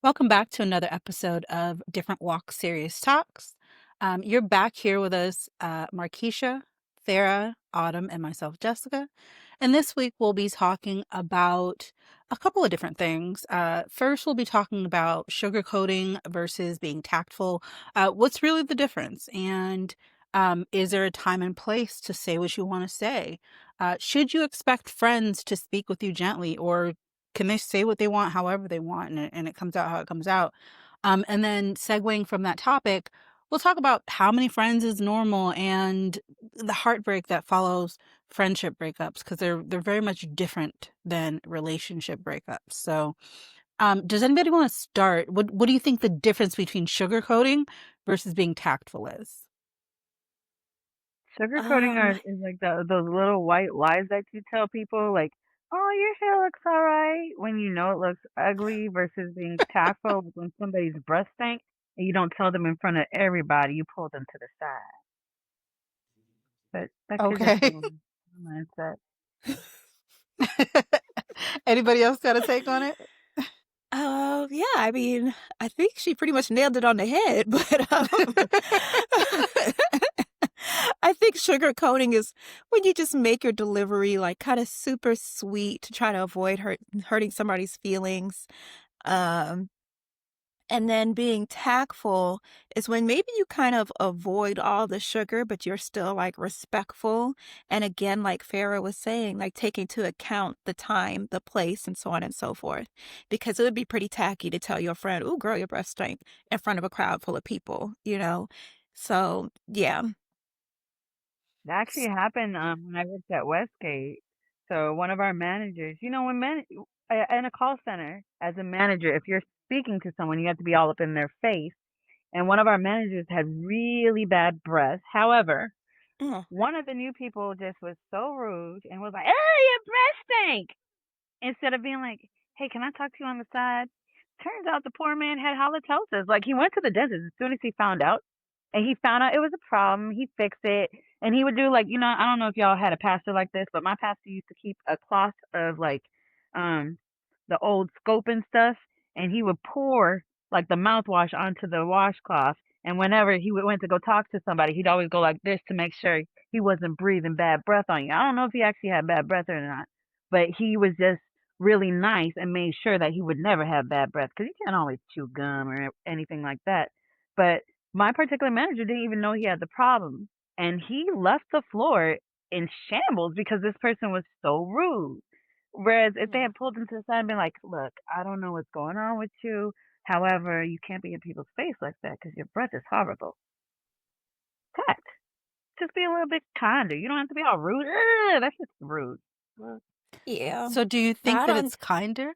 Welcome back to another episode of Different Walk Serious Talks. You're back here with us, Markeisha, Farah, Autumn, and myself, Jessica. And this week we'll be talking about a couple of different things. First, we'll be talking about sugarcoating versus being tactful. What's really the difference? And is there a time and place to say what you want to say? Should you expect friends to speak with you gently, or can they say what they want however they want, and it comes out how it comes out? And then segueing from that topic, we'll talk about how many friends is normal and the heartbreak that follows friendship breakups, because they're very much different than relationship breakups. So, does anybody want to start? What do you think the difference between sugarcoating versus being tactful is? Sugarcoating Um, is like those little white lies that you tell people, like, "Oh, your hair looks all right," when you know it looks ugly, versus being tactful, like when somebody's breath stank and you don't tell them in front of everybody, you pull them to the side. But that could just be okay. my mindset. Anybody else got a take on it? Yeah, I mean, I think she pretty much nailed it on the head, but I think sugarcoating is when you just make your delivery like kind of super sweet to try to avoid hurting somebody's feelings. Um, and then being tactful is when maybe you kind of avoid all the sugar, but you're still like respectful. And again, like Farah was saying, like taking into account the time, the place, and so on and so forth. Because it would be pretty tacky to tell your friend, "Ooh, girl, your breath stank," in front of a crowd full of people, you know? So, yeah. That actually happened when I worked at Westgate. So one of our managers, when in a call center, as a manager, if you're speaking to someone, you have to be all up in their face. And one of our managers had really bad breath. However, Mm. one of the new people just was so rude and was like, "Oh, your breath stink," instead of being like, "Hey, can I talk to you on the side?" Turns out the poor man had halitosis. Like, he went to the dentist as soon as he found out, and he found out it was a problem. He fixed it, and he would do, like, I don't know if y'all had a pastor like this, but my pastor used to keep a cloth of, like, um the old scope and stuff, and he would pour like the mouthwash onto the washcloth. And whenever went to go talk to somebody, he'd always go like this to make sure he wasn't breathing bad breath on you. I don't know if he actually had bad breath or not, but he was just really nice and made sure that he would never have bad breath, because you can't always chew gum or anything like that. But my particular manager didn't even know he had the problem, and he left the floor in shambles because this person was so rude. Whereas if they Mm. had pulled him to the side and been like, "Look, I don't know what's going on with you. However, you can't be in people's face like that because your breath is horrible." Tact. Just be a little bit kinder. You don't have to be all rude. Ugh, that's just rude. Ugh. Yeah. So do you think I that don't. it's kinder?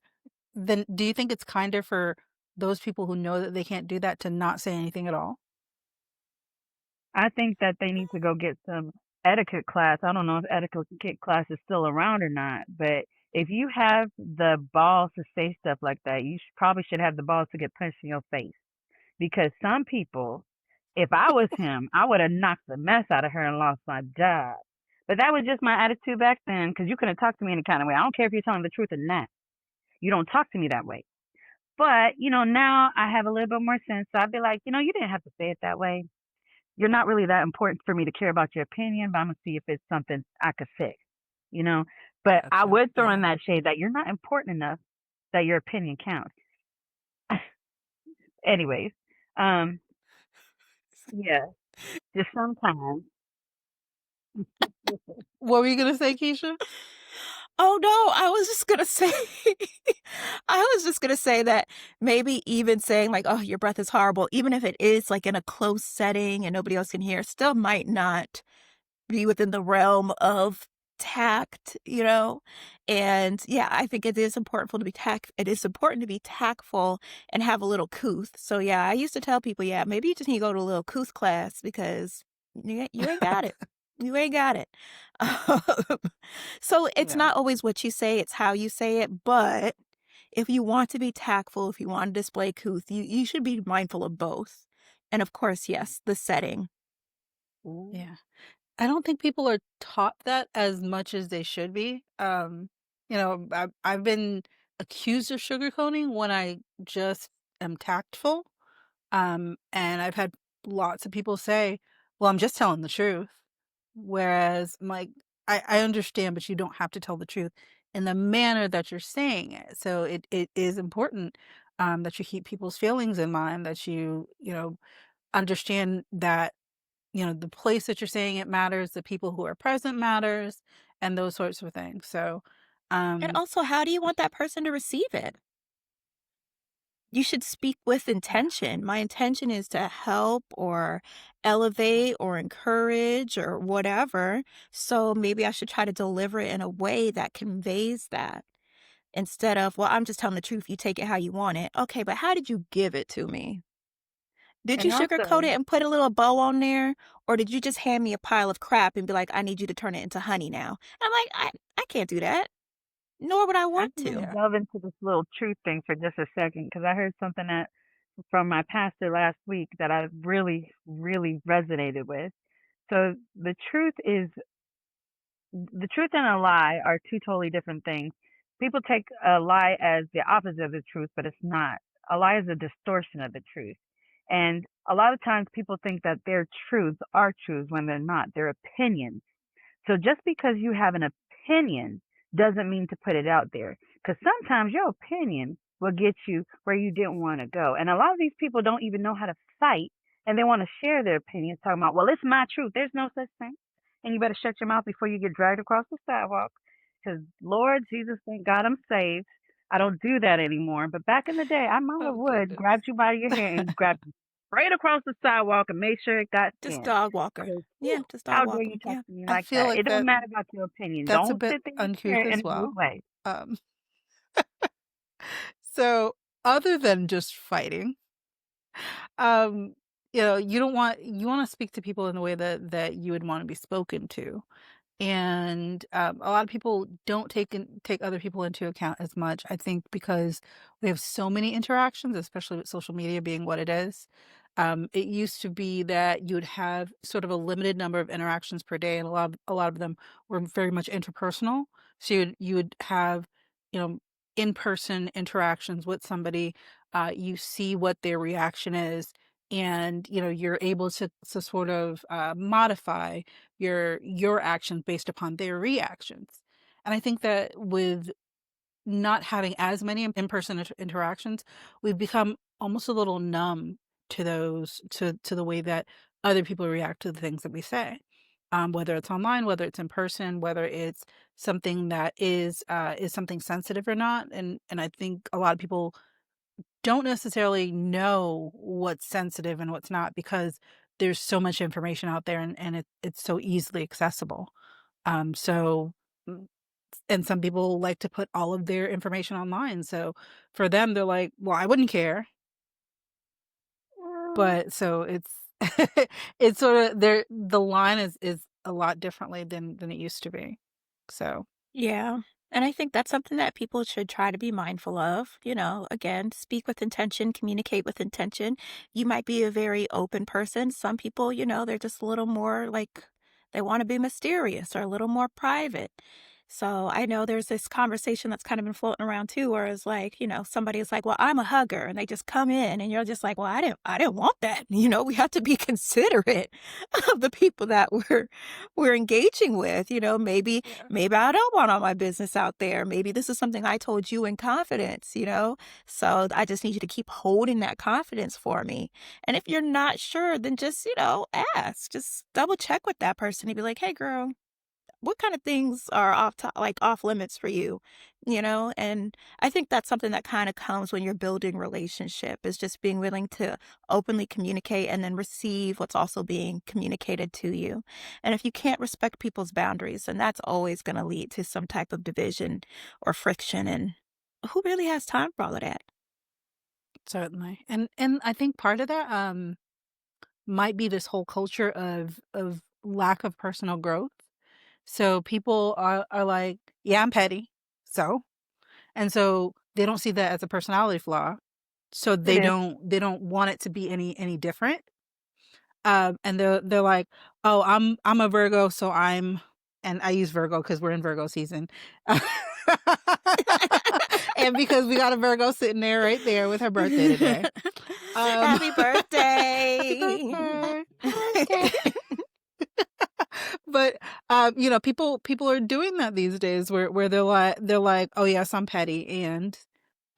Then do you think it's kinder for those people who know that they can't do that to not say anything at all? I think that they need to go get some etiquette class. I don't know if etiquette class is still around or not, but if you have the balls to say stuff like that, you probably should have the balls to get punched in your face. Because some people, if I was him, I would have knocked the mess out of her and lost my job. But that was just my attitude back then, because you couldn't talk to me any kind of way. I don't care if you're telling the truth or not. You don't talk to me that way. But, now I have a little bit more sense. So I'd be like, you didn't have to say it that way. You're not really that important for me to care about your opinion, but I'm gonna see if it's something I could fix, you know? But I Gotcha. would throw in Yeah. that shade that you're not important enough that your opinion counts. Anyways, um, yeah, just sometimes. What were you gonna say, Keisha? Oh no, I was just gonna say, I was just gonna say that maybe even saying like, "Oh, your breath is horrible," even if it is like in a close setting and nobody else can hear, still might not be within the realm of tact, you know? And yeah, I think it is important to be it is important to be tactful and have a little couth. So yeah, I used to tell people, yeah, maybe you just need to go to a little couth class because you ain't got it. You ain't got it. Um, so it's Yeah. not always what you say, it's how you say it. But if you want to be tactful, if you want to display couth, you should be mindful of both. And of course, yes, the setting. Ooh. Yeah. I don't think people are taught that as much as they should be. I've been accused of sugarcoating when I just am tactful. And I've had lots of people say, "Well, I'm just telling the truth." Whereas I'm like, I understand, but you don't have to tell the truth in the manner that you're saying it. So it is important that you keep people's feelings in mind, that you know, understand that, the place that you're saying it matters, the people who are present matters, and those sorts of things. So, And um, also, how do you want that person to receive it? You should speak with yeah, intention. My intention is to help or elevate or encourage or whatever. So maybe I should try to deliver it in a way that conveys that instead of, well, I'm just telling the truth. You take it how you want it. Okay, but how did you give it to me? Did you And sugarcoat also, it and put a little bow on there? Or did you just hand me a pile of crap and be like, I need you to turn it into honey now? I'm like, I can't do that, nor would I I want just want to to. yeah, delve into this little truth thing for just a second because I heard something that from my pastor last week that I really, really resonated with. So the truth and a lie are two totally different things. People take a lie as the opposite of the truth, but it's not. A lie is a distortion of the truth. And a lot of times people think that their truths are truths when they're not. They're opinions. So just because you have an opinion doesn't mean to put it out there. Because sometimes your opinion will get you where you didn't want to go. And a lot of these people don't even know how to fight and they want to share their opinions talking about, well, it's my truth. There's no such thing. And you better shut your mouth before you get dragged across the sidewalk. Because Lord Jesus, thank God I'm saved. I don't do that anymore. But back in the day, I might have oh would goodness. grabbed you by your hair and grabbed you straight across the sidewalk and made sure it got Just thin. dog walker. Because Yeah, just dog how dare walk you 'em. talk Yeah. to me I like feel that? like It don't matter about your opinion. that's a Don't bit sit there and uncouth share as and move well. away. Um, so other than just fighting, um, you want to speak to people in the way that you would want to be spoken to. And a lot of people don't take other people into account as much. I think because we have so many interactions, especially with social media being what it is. It used to be that you would have sort of a limited number of interactions per day, and a lot of them were very much interpersonal. So you would have, you know, in person interactions with somebody. You see what their reaction is, and you're able to sort of modify your actions based upon their reactions. And I think that with not having as many in-person interactions, we've become almost a little numb to those to the way that other people react to the things that we say. Whether it's online, whether it's in person, whether it's something that is something sensitive or not. And I think a lot of people don't necessarily know what's sensitive and what's not because there's so much information out there, and it's so easily accessible. So mm, and some people like to put all of their information online. So for them, they're like, well, I wouldn't care. Um, But so it's it's sort of there, the line is a lot differently than it used to be. So Yeah. And I think that's something that people should try to be mindful of. Again, speak with intention, communicate with intention. You might be a very open person. Some people, they're just a little more like they want to be mysterious or a little more private. So I know there's this conversation that's kind of been floating around too, where it's like, somebody is like, well, I'm a hugger, and they just come in and you're just like, well, I didn't want that. We have to be considerate of the people that we're engaging with. yeah. Maybe I don't want all my business out there. Maybe this is something I told you in confidence. So I just need you to keep holding that confidence for me. And if you're not sure, then just, ask. Just double check with that person and be like, hey, girl, what kind of things are like off limits for you? And I think that's something that kind of comes when you're building relationship is just being willing to openly communicate and then receive what's also being communicated to you. And if you can't respect people's boundaries, then that's always going to lead to some type of division or friction. And who really has time for all of that? Certainly. And I think part of that might be this whole culture of lack of personal growth. So people are like, yeah, I'm petty. So, and so they don't see that as a personality flaw. So it is. they don't want it to be any different. And they're like, "Oh, I'm a Virgo, so I'm," and I use Virgo because we're in Virgo season. And because we got a Virgo sitting there right there with her birthday today. Happy Happy birthday. birthday, birthday. But, people are doing that these days where they're like, "Oh, yes, I'm petty," and,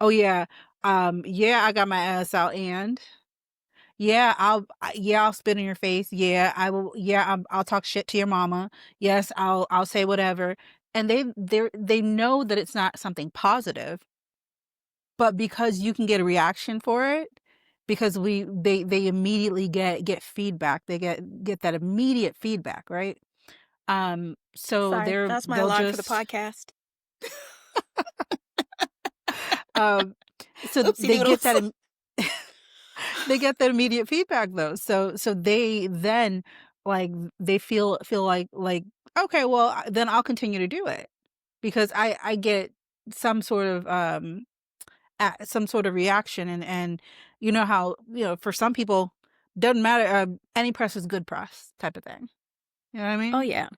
"Oh, yeah, yeah, I got my ass out," and, yeah, I'll spit in your face. Yeah, I will. Yeah, I'll talk shit to your mama. Yes, I'll say whatever." And they know that it's not something positive, but because you can get a reaction for it, because they immediately get feedback. They get that immediate feedback, right? So Sorry, that's my they'll alarm for the just podcast. um, so Oopsie they get doodles. that they get that immediate feedback though. So they then like they feel like okay, well then I'll continue to do it because I get some sort of some sort of reaction and you know how for some people doesn't matter any press is good press type of thing. You know what I Oh, mean? yeah.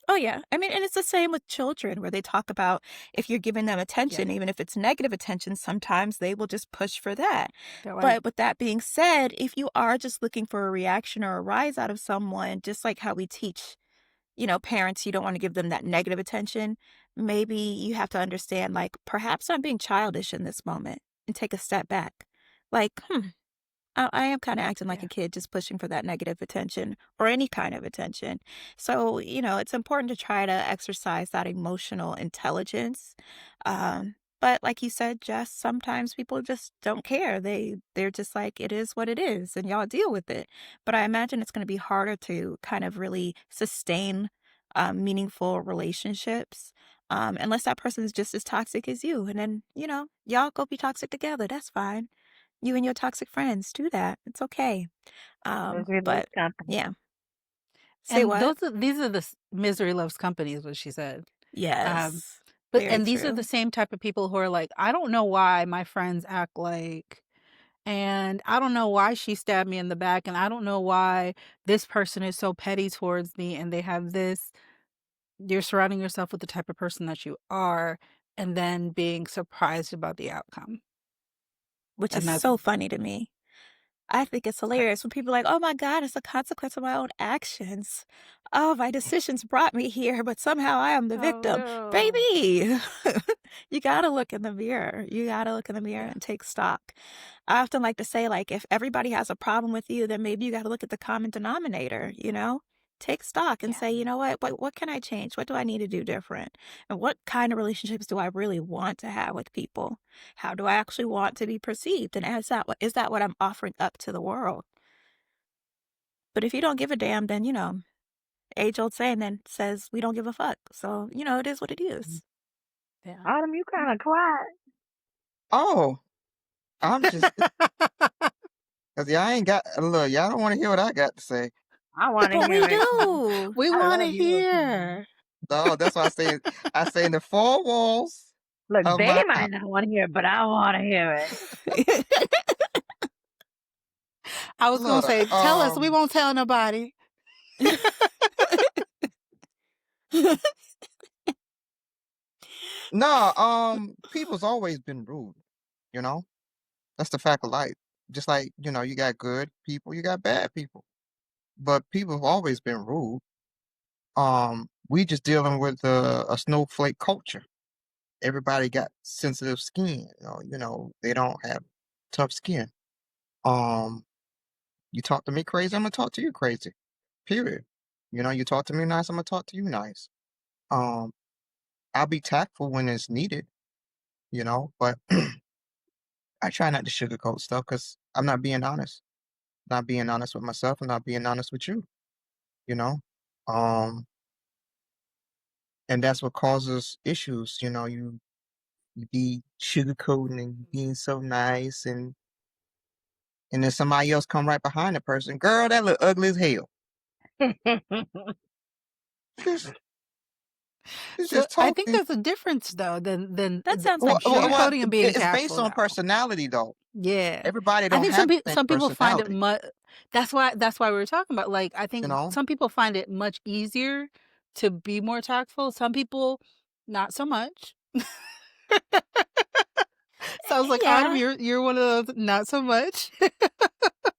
Oh, yeah. I mean, and it's the same with children where they talk about if you're giving them Yeah, attention, even if it's negative attention, sometimes they will just push for that. that way. But with that being said, if you are just looking for a reaction or a rise out of someone, just like how we teach, parents, you don't want to give them that negative attention, maybe you have to understand, like, perhaps I'm being childish in this moment and take a step back. Like, I am kinda acting like Yeah. a kid, just pushing for that negative attention or any kind of attention. So, it's important to try to exercise that emotional intelligence. But like you said, Jess, sometimes people just don't care. They're just like, "It is what it is, and y'all deal with it." But I imagine it's gonna be harder to kind of really sustain, meaningful relationships, unless that person is just as toxic as you, and then, y'all go be toxic together, that's fine. You and your toxic friends, do that. It's okay. Misery loves But company. yeah. Say And what? these are the misery loves company is what she said. Um, Yes. but Very and these are the true. same type of people who are like, I don't know why my friends act like, and I don't know why she stabbed me in the back, and I don't know why this person is so petty towards me, and they have this. You're surrounding yourself with the type of person that you are, and then being surprised about the outcome, Which is and that's so funny to me. I think it's crazy. hilarious when people are like, "Oh my god, it's a consequence of my own actions. Oh, my decisions brought me here, but somehow I am the Oh victim." no. Baby, you gotta look in the mirror. You gotta look in the mirror Yeah. and take stock. I often like to say, like, if everybody has a problem with you, then maybe you gotta look at the common denominator, you know? Take stock and Yeah. say, "You know what can I change? What do I need to do different? And what kind of relationships do I really want to have with people? How do I actually want to be perceived? And is that what I'm offering up to the world?" But if you don't give a damn, then, age old saying then says we don't give a fuck. So, it is what it Mhm. is. Yeah. Autumn, you kind of quiet. Oh, I'm just cause y'all ain't got look, y'all don't wanna hear what I got to say. I want to But we hear it. do. We I wanna love your opinion. hear. No, that's why I say in the 4 walls Look, of they my might house. not want to hear it, but I want to hear it. I was gonna Look, say, "Tell us, we won't tell nobody." no, people's always been rude, you know? That's the fact of life. Just like, you got good people, you got bad people. But people have always been rude. We just dealing with a snowflake culture. Everybody got sensitive skin, they don't have tough skin. Um, you talk to me crazy, I'm gonna talk to you crazy. Period. You talk to me nice, I'm gonna talk to you nice. Um, I'll be tactful when it's needed, but I try not to sugarcoat stuff because I'm not being honest. Not being honest with myself and not being honest with you, you know? Um, and that's what causes issues, you be sugarcoating and being so nice and then somebody else come right behind the person. Girl, that look ugly as hell. Just, it's So just I think talking. there's a difference though than That sounds Well, like like well, shit. sugarcoating and being it's based tactful on though. personality, though. Yeah. Everybody I don't think have the same some people find it personality, much. That's why we were talking about, like, I you think know? some people find it much easier to be more tactful. Some people, not so much. Sounds like Autumn, Yeah, you're one of those not so much.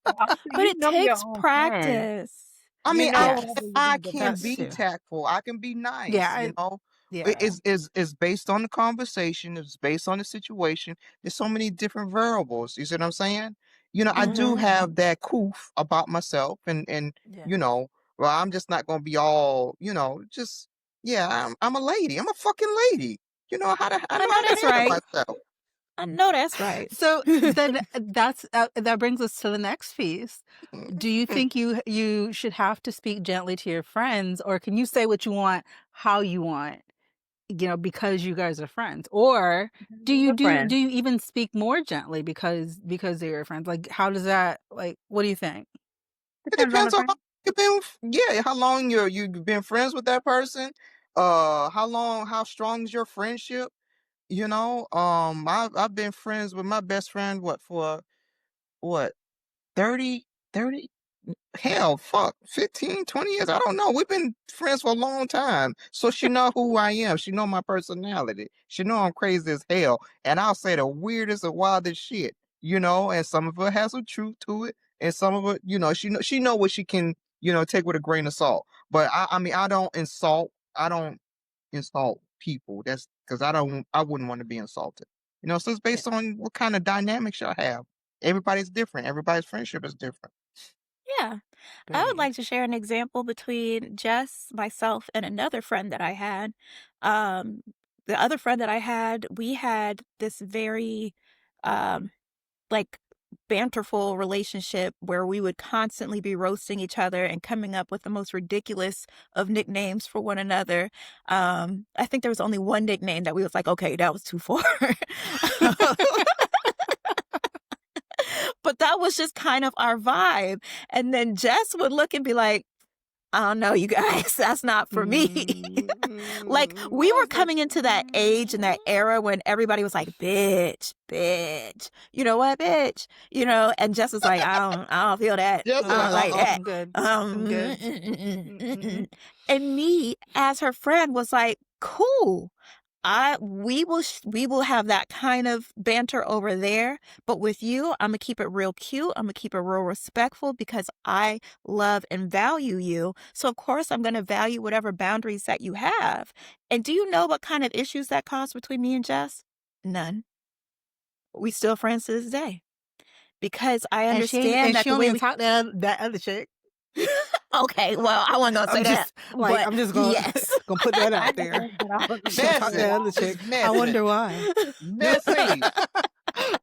Well, also, but you it know your takes own friends. practice. I You mean, know Yes, whether you're I gonna get can back that's with be true. them. tactful. I can be Yeah, nice. yeah. It's based on the conversation. It's based on the situation. There's so many different variables. You see what I'm saying? I do Mm-hmm. have that coof about myself, and Yeah. well, I'm just not gonna be all, just yeah. I'm a lady. I'm a fucking lady. I I know know how to that's handle right. myself. I know that's right. So then that brings us to the next piece. Do you think you should have to speak gently to your friends, or can you say what you want, how you want, because you guys are friends? Or We're do friends. you even speak more gently because they're your friends? Like, how does that, like, what do you think? It Depends on the depends on how friend. you've been. Yeah, how long you've been friends with that person. How strong is your friendship? I've been friends with my best friend for what 30, 30. Hell, fuck, 15, 20 years. I don't know. We've been friends for a long time. So she know who I am. She know my personality. She know I'm crazy as hell. And I'll say the weirdest and wildest shit, and some of it has some truth to it. And some of it, she know what she can, take with a grain of salt. But I mean, I don't insult people. That's because I wouldn't want to be insulted. So it's Yeah, based on what kind of dynamics y'all have. Everybody's different. Everybody's friendship is different. Yeah. I would agreed. like to share an example between Jess, myself, and another friend that I had. Um, the other friend that I had, we had this very, um, like, banterful relationship where we would constantly be roasting each other and coming up with the most ridiculous of nicknames for one another. I think there was only one nickname that we was like, okay, that was too far. But that was just kind of our vibe. And then Jess would look and be like, I don't know, you guys, that's not for me. Like, we I were was like, coming into that age and that era when everybody was like, bitch, bitch. You know what, bitch? And Jess was like, I don't feel that. Yes, I don't like that. I'm good. I'm Um, good. mm, mm, mm, mm, Mm-mm. mm. And me, as her friend, was like, cool. We will have that kind of banter over there, but with you, I'm gonna keep it real cute. I'm gonna keep it real respectful because I love and value you. So of course I'm gonna value whatever boundaries that you have. And do you know what kind of issues that caused between me and Jess? None. We still friends to this day because I understand And that she the don't way even we. talk to that other chick. Okay, well, I wasn't gonna say that, but I'm just gonna yes. gonna put that I out just there. think that all the She don't talk to girls messy. that other are. chick. It's I messy. wonder why. Messy.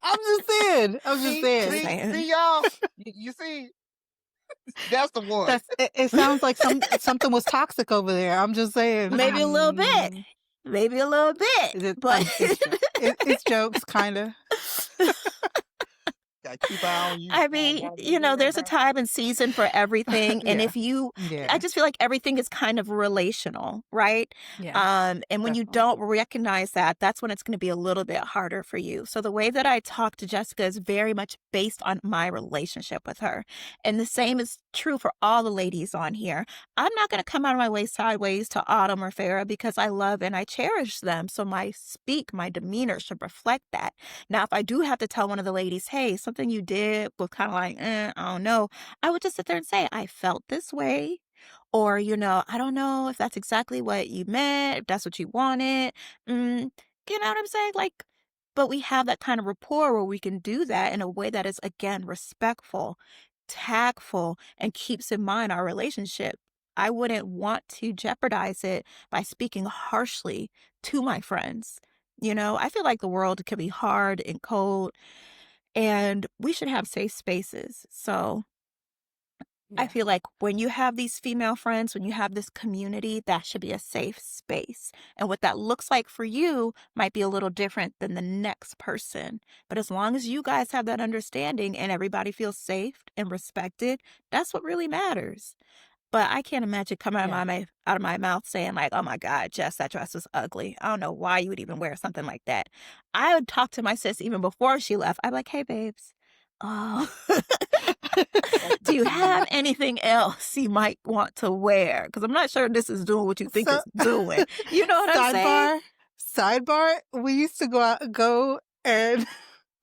I'm just saying. I'm just See, Just saying. see, saying. see, y'all. You see, that's the one. It sounds like something was toxic over there. I'm just saying. Maybe a little bit. Maybe a little bit, Is it? but It's jokes, kind of. Gotta keep an eye on you. I I mean, gotta do there's a that. time and season for everything. And Yeah, if you, I yeah, just feel like everything is kind of relational, right? yeah, And when you definitely. don't recognize that, that's when it's going to be a little bit harder for you. So the way that I talk to Jessica is very much based on my relationship with her. And the same is true for all the ladies on here. I'm not going to come out of my way sideways to Autumn or Farah because I love and I cherish them. So my demeanor should reflect that. Now, if I do have to tell one of the ladies, hey, something you did was kind of like, I don't know, I would just sit there and say, I felt this way. Or, I don't know if that's exactly what you meant, if that's what you wanted. You know what I'm saying? Like, but we have that kind of rapport where we can do that in a way that is, again, respectful, tactful, and keeps in mind our relationship. I wouldn't want to jeopardize it by speaking harshly to my friends. I feel like the world can be hard and cold, and we should have safe spaces. So I Yeah, feel like when you have these female friends, when you have this community, that should be a safe space. And what that looks like for you might be a little different than the next person. But as long as you guys have that understanding and everybody feels safe and respected, that's what really matters. But I can't imagine coming yeah. out of my mouth saying like, "Oh my God, Jess, that dress was ugly. I don't know why you would even wear something like that." I would talk to my sis even before she left. I'd be like, "Hey, babes, oh, That's do you funny. have anything else you might want to wear? Because I'm not sure this is doing what you think So, it's doing." You know what I'm saying? sidebar, Sidebar, we used to go and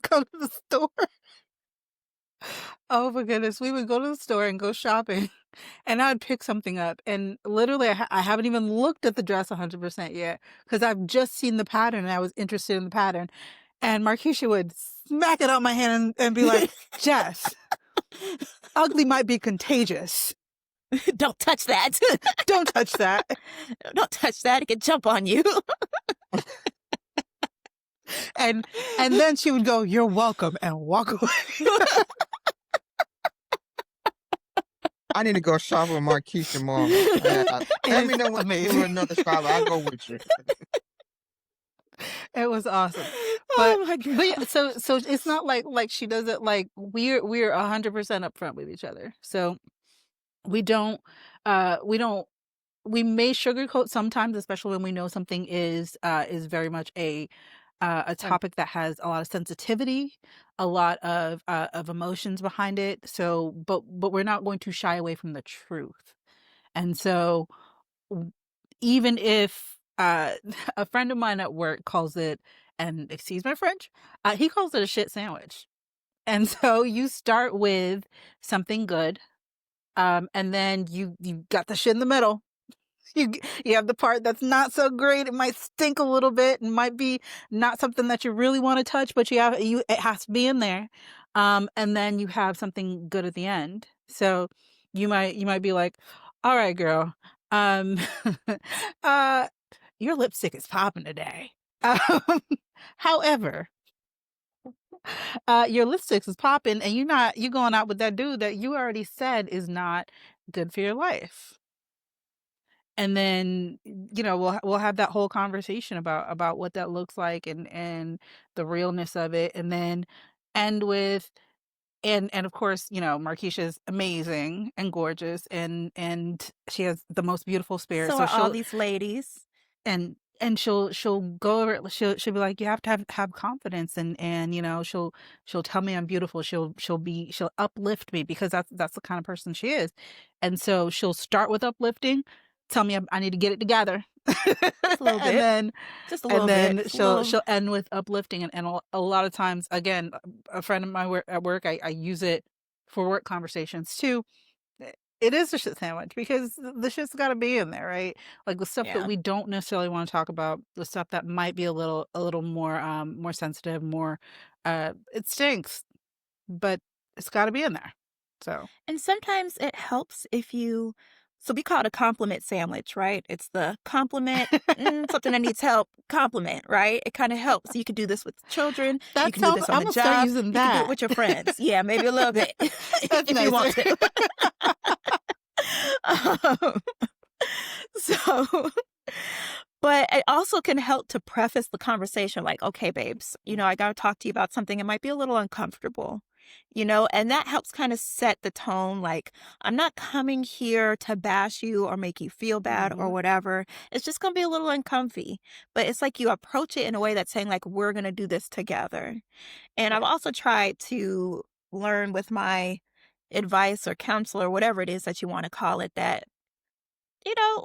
go to the store. Oh my goodness, we would go to the store and go shopping, and I'd pick something up, and literally I haven't even looked at the dress 100% yet because I've just seen the pattern and I was interested in the pattern, and Markeisha would smack it out my hand and be like, "Jess, ugly might be contagious. Don't touch that. Don't touch that." Don't touch that. It can jump on you. And then she would go, "You're welcome," and walk away. I need to go shop with Markeisha more. Yeah, let me It's know when you amazing. do another shop. I'll go with you. It was awesome. Oh my But yeah, gosh. so it's not like she does it like we're 100% upfront with each other. So we don't we don't we may sugarcoat sometimes, especially when we know something is very much a Right. topic that has a lot of sensitivity, a lot of emotions behind it. So, but we're not going to shy away from the truth. And so, w- even if a friend of mine at work calls it, and excuse my French, he calls it a shit sandwich. And so you start with something good, and then you got the shit in the middle. You have the part that's not so great. It might stink a little bit and might be not something that you really want to touch, but it has to be in there. And then you have something good at the end. So you might be like, "All right, girl, um, uh, your lipstick is popping today. Um, however, your lipstick is popping, and you going out with that dude that you already said is not good for your life." And then, we'll have that whole conversation about what that looks like and the realness of it, and then end with, and of course, Markeisha's amazing and gorgeous, and she has the most beautiful spirit. So So are all these ladies. she'll go over, she'll be like, "You have to have confidence," and she'll tell me I'm beautiful. She'll uplift me because that's the kind of person she is. And so she'll start with uplifting, tell me I need to get it together. Just a little and bit. then Just a and little bit. then A she'll little. she'll end with uplifting, and a lot of times, again, a friend of mine at work, I use it for work conversations too. It is a shit sandwich because the shit's got to be in there, right? Like the stuff that Yeah. we don't necessarily want to talk about, the stuff that might be a little more sensitive, more it stinks, but it's got to be in there. So, And sometimes it helps if you, so we call it a compliment sandwich, right? It's the compliment, something that needs help, compliment, right? It kind of helps. You can do this with children. You that can do sounds this on I'm the gonna start job. using You can do it that. with your friends. Yeah, maybe a little bit That's if you want nicer. to. Um, so, but it also can help to preface the conversation like, okay, babes, I got to talk to you about something. It might be a little uncomfortable, and that helps kind of set the tone. Like, I'm not coming here to bash you or make you feel bad or Mhm. whatever. It's just going to be a little uncomfy. But it's like you approach it in a way that's saying, like, we're going to do this together. And I've Right. also tried to learn with my advice or counselor, whatever it is that you want to call it, that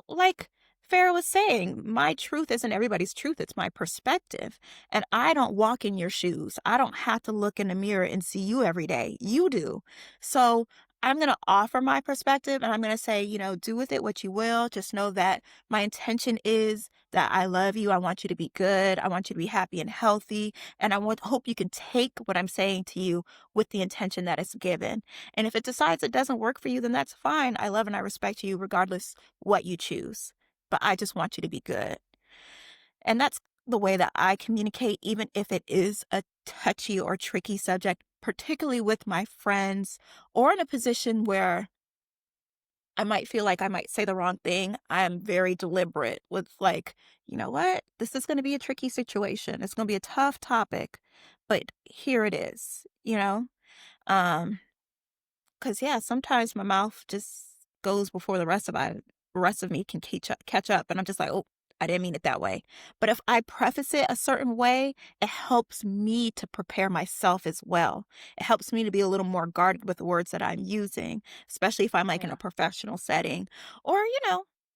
like Farah was saying, my truth isn't everybody's truth. It's my perspective. And I don't walk in your shoes. I don't have to look in the mirror and see you every day. You do. So I'm going to offer my perspective and I'm going to say, do with it what you will. Just know that my intention is that I love you. I want you to be good. I want you to be happy and healthy. And hope you can take what I'm saying to you with the intention that it's given. And if it decides it doesn't work for you, then that's fine. I love and I respect you regardless what you choose. But I just want you to be good. And that's the way that I communicate, even if it is a touchy or tricky subject, particularly with my friends or in a position where I might feel like I might say the wrong thing. I am very deliberate with, like, you know what? This is going to be a tricky situation. It's going to be a tough topic, but here it is. Um, 'Cause, yeah, sometimes my mouth just goes before the rest of me can catch up, and I'm just like, "Oh, I didn't mean it that way." But if I preface it a certain way, it helps me to prepare myself as well. It helps me to be a little more guarded with the words that I'm using, especially if I'm, like, in Yeah. a professional setting or,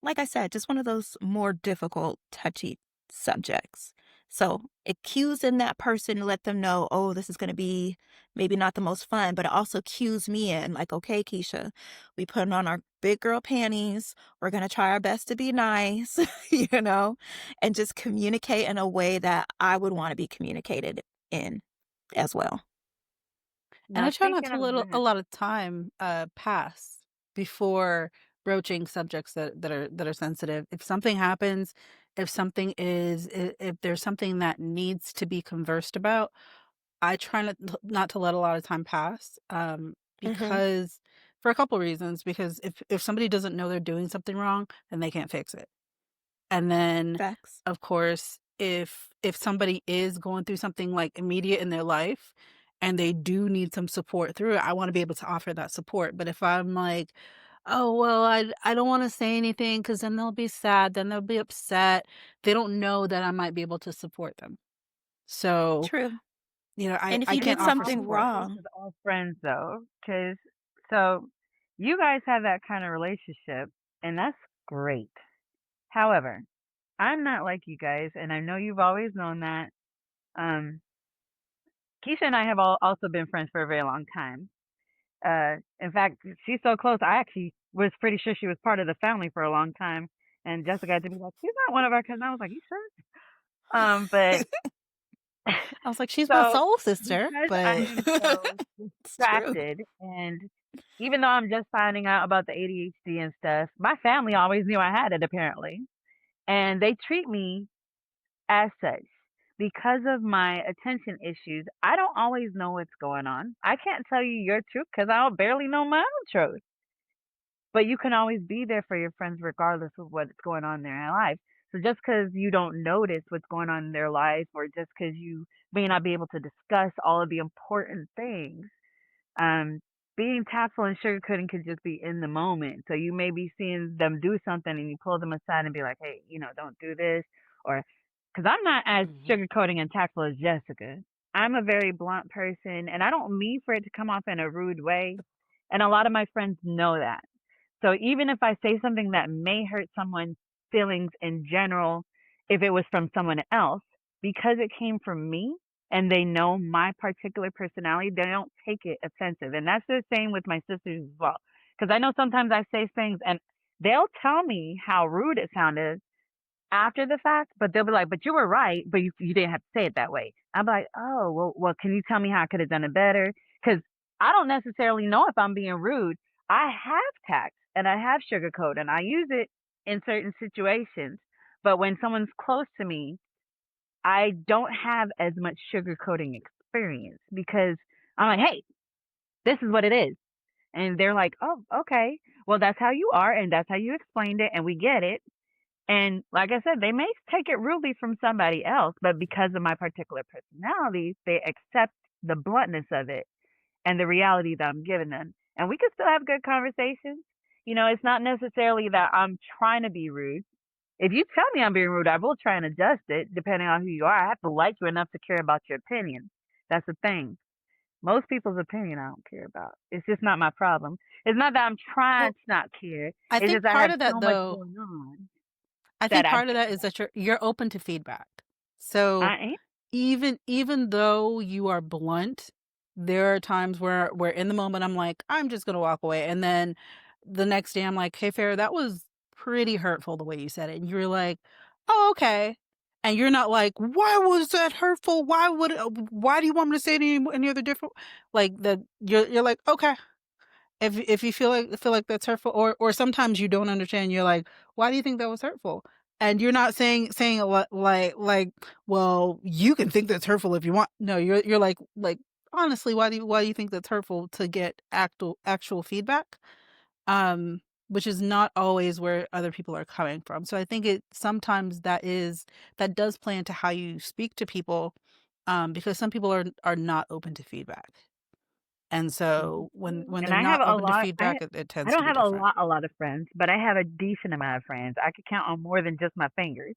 like I said, just one of those more difficult, touchy subjects. So it cues in that person to let them know, oh, this is going to be maybe not the most fun, but it also cues me in like, okay, Keisha, we put on our big girl panties. We're going to try our best to be nice, you know, and just communicate in a way that I would want to be communicated in as well. And Now I try not speaking to of let a that, lot of time, pass before broaching subjects that are sensitive. If something happens, if something is if there's something that needs to be conversed about, I try not to let a lot of time pass, Hmm. because for a couple reasons, because if somebody doesn't know they're doing something wrong, then they can't fix it. And then, Facts. of course, if somebody is going through something, like, immediate in their life and they do need some support through it, I wanna be able to offer that support, but if I'm like, "Oh, well, I don't wanna say anything because then they'll be sad, then they'll be upset," they don't know that I might be able to support them. So, True. I And if I you here's can't did my offer something problem with support. this wrong, is all friends though, because so you guys have that kind of relationship, and that's great. However, I'm not like you guys, and I know you've always known that. Um, Keisha and I have also been friends for a very long time. In fact, she's so close. I actually was pretty sure she was part of the family for a long time. And Jessica had to be like, "She's not one of our cousins." I was like, "You sure?" But I was like, "She's my so soul sister," because I but am so it's true. distracted, and even though I'm just finding out about the ADHD and stuff, my family always knew I had it apparently, and they treat me as such. Because of my attention issues, I don't always know what's going on. I can't tell you your truth because I barely know my own truth. But you can always be there for your friends regardless of what's going on in their life. So just because you don't notice what's going on in their life, or just because you may not be able to discuss all of the important things, um, being tactful and sugarcoating could just be in the moment. So you may be seeing them do something and you pull them aside and be like, "Hey, don't do this," or because I'm not as Mhm. sugarcoating and tactful as Jessica. I'm a very blunt person, and I don't mean for it to come off in a rude way. And a lot of my friends know that. So even if I say something that may hurt someone's feelings in general, if it was from someone else, because it came from me and they know my particular personality, they don't take it offensive. And that's the same with my sisters as well. Because I know sometimes I say things and they'll tell me how rude it sounded after the fact, but they'll be like, "But you were right, but you didn't have to say it that way." I'm like, "Oh, well, can you tell me how I could have done it better?" Because I don't necessarily know if I'm being rude. I have tact and I have sugarcoat and I use it in certain situations. But when someone's close to me, I don't have as much sugarcoating experience because I'm like, "Hey, this is what it is." And they're like, "Oh, okay. Well, that's how you are and that's how you explained it and we get it." And like I said, they may take it rudely from somebody else, but because of my particular personality, they accept the bluntness of it and the reality that I'm giving them. And we can still have good conversations. It's not necessarily that I'm trying to be rude. If you tell me I'm being rude, I will try and adjust it depending on who you are. I have to like you enough to care about your opinion. That's the thing. Most people's opinion I don't care about. It's just not my problem. It's not that I'm trying well, to not care. I It's think just I part have of so that much though going on I that think I part of that is that you're open to feedback. So, I am. even though you are blunt, there are times where in the moment I'm like, "I'm just gonna walk away," and then the next day I'm like, "Hey, Farrah, that was pretty hurtful the way you said it," and you're like, "Oh, okay," and you're not like, "Why was that hurtful? Why do you want me to say it any other different?" Like, you're like, "Okay." If you feel like that's hurtful, or sometimes you don't understand, you're like, "Why do you think that was hurtful?" And you're not saying a lot like, "Well, you can think that's hurtful if you want." No, you're like, "Honestly, why do you think that's hurtful?" To get actual feedback, which is not always where other people are coming from. So I think it sometimes that does play into how you speak to people, because some people are not open to feedback. And so when And they're I have not a open to lot. feedback, it I tends to don't be have different. a lot of friends, but I have a decent amount of friends. I could count on more than just my fingers.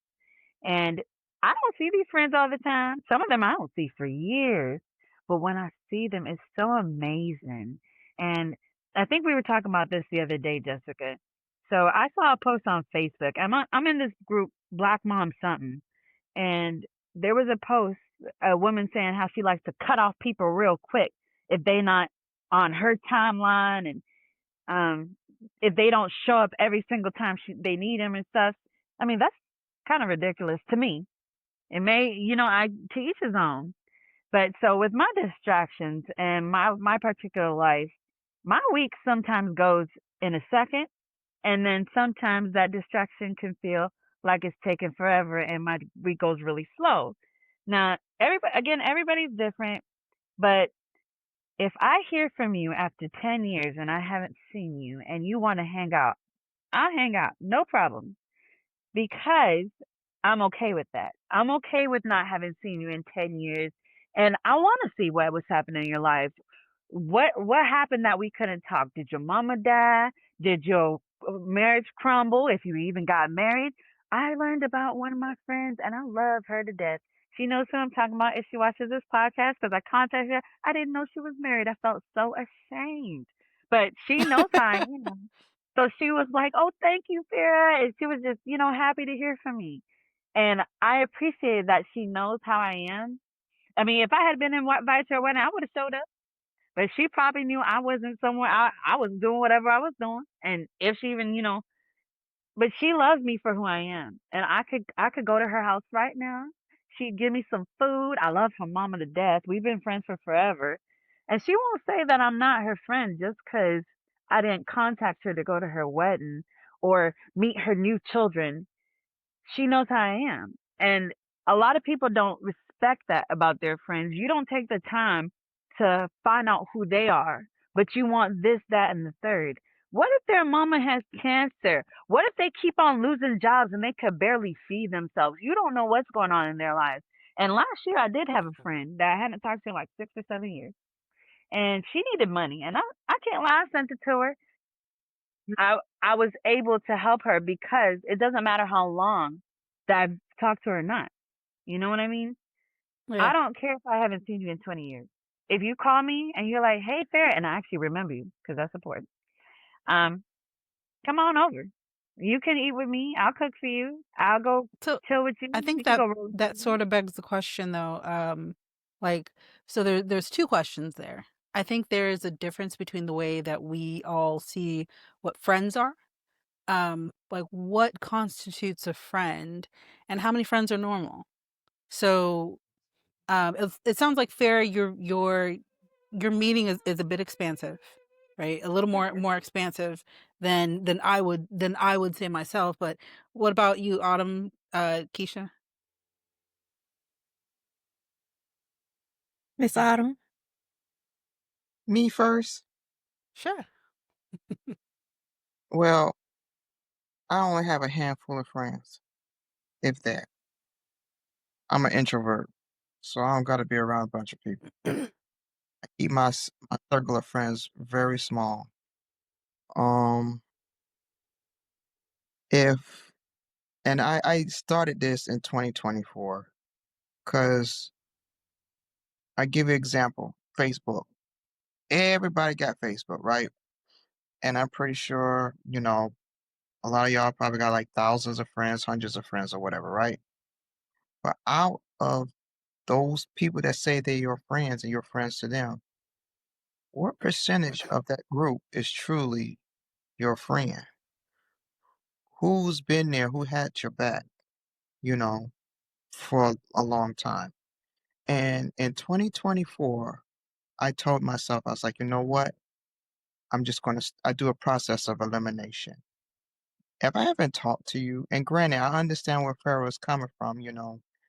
And I don't see these friends all the time. Some of them I don't see for years. But when I see them, it's so amazing. And I think we were talking about this the other day, Jessica. So I saw a post on Facebook. I'm in this group, Black Mom something, and there was a post, a woman saying how she likes to cut off people real quick if they not on her timeline, and um if they don't show up every single time they need them and stuff. I mean, that's kind of ridiculous to me. It may, I to each his own. But so with my distractions and my particular life, my week sometimes goes in a second, and then sometimes that distraction can feel like it's taking forever and my week goes really slow. Now, everybody's different, but if I hear from you after 10 years and I haven't seen you and you want to hang out, I'll hang out, no problem, because I'm okay with that. I'm okay with not having seen you in 10 years, and I want to see what was happening in your life. What happened that we couldn't talk? Did your mama die? Did your marriage crumble if you even got married? I learned about one of my friends and I love her to death. She knows who I'm talking about if she watches this podcast because I contacted her. I didn't know she was married. I felt so ashamed. But she knows how I am. So she was like, "Oh, thank you, Farah." And she was just, happy to hear from me. And I appreciated that she knows how I am. I mean, if I had been invited to her wedding, I would have showed up. But she probably knew I wasn't somewhere. I was doing whatever I was doing. And if she even, but she loves me for who I am. And I could go to her house right now. She'd give me some food. I love her mama to death. We've been friends for forever. And she won't say that I'm not her friend just because I didn't contact her to go to her wedding or meet her new children. She knows how I am. And a lot of people don't respect that about their friends. You don't take the time to find out who they are, but you want this, that, and the third. What if their mama has cancer? What if they keep on losing jobs and they could barely feed themselves? You don't know what's going on in their lives. And last year I did have a friend that I hadn't talked to in like 6 or 7 years. And she needed money. And I can't lie, I sent it to her. I was able to help her because it doesn't matter how long that I've talked to her or not. You know what I mean? I Yeah. don't care if I haven't seen you in 20 years. If you call me and you're like, "Hey, Farrah," and I actually remember you because that's important. Um, come on over. You can eat with me. I'll cook for you. I'll go So chill with I you. think We can that go road that tripping. sort of begs the question though, like so there's two questions there. I think there is a difference between the way that we all see what friends are, like what constitutes a friend and how many friends are normal. So it sounds like fair your meaning is a bit expansive, right? A little more expansive than I would say myself. But what about you, Autumn, Keisha? Miss Autumn. Me first? Sure. Well, I only have a handful of friends, if that. I'm an introvert, so I don't gotta be around a bunch of people. I keep my circle of friends very small. Um, if and I started this in 2024 because I give you example, Facebook. Everybody got Facebook, right? And I'm pretty sure, a lot of y'all probably got like thousands of friends, hundreds of friends, or whatever, right? But out of those people that say they're your friends and you're friends to them, what percentage of that group is truly your friend? Who's been there, who had your back, you know, for a long time? And in 2024, I told myself, I was like, you know what? I do a process of elimination. If I haven't talked to you, and granted, I understand where Farrah is coming from,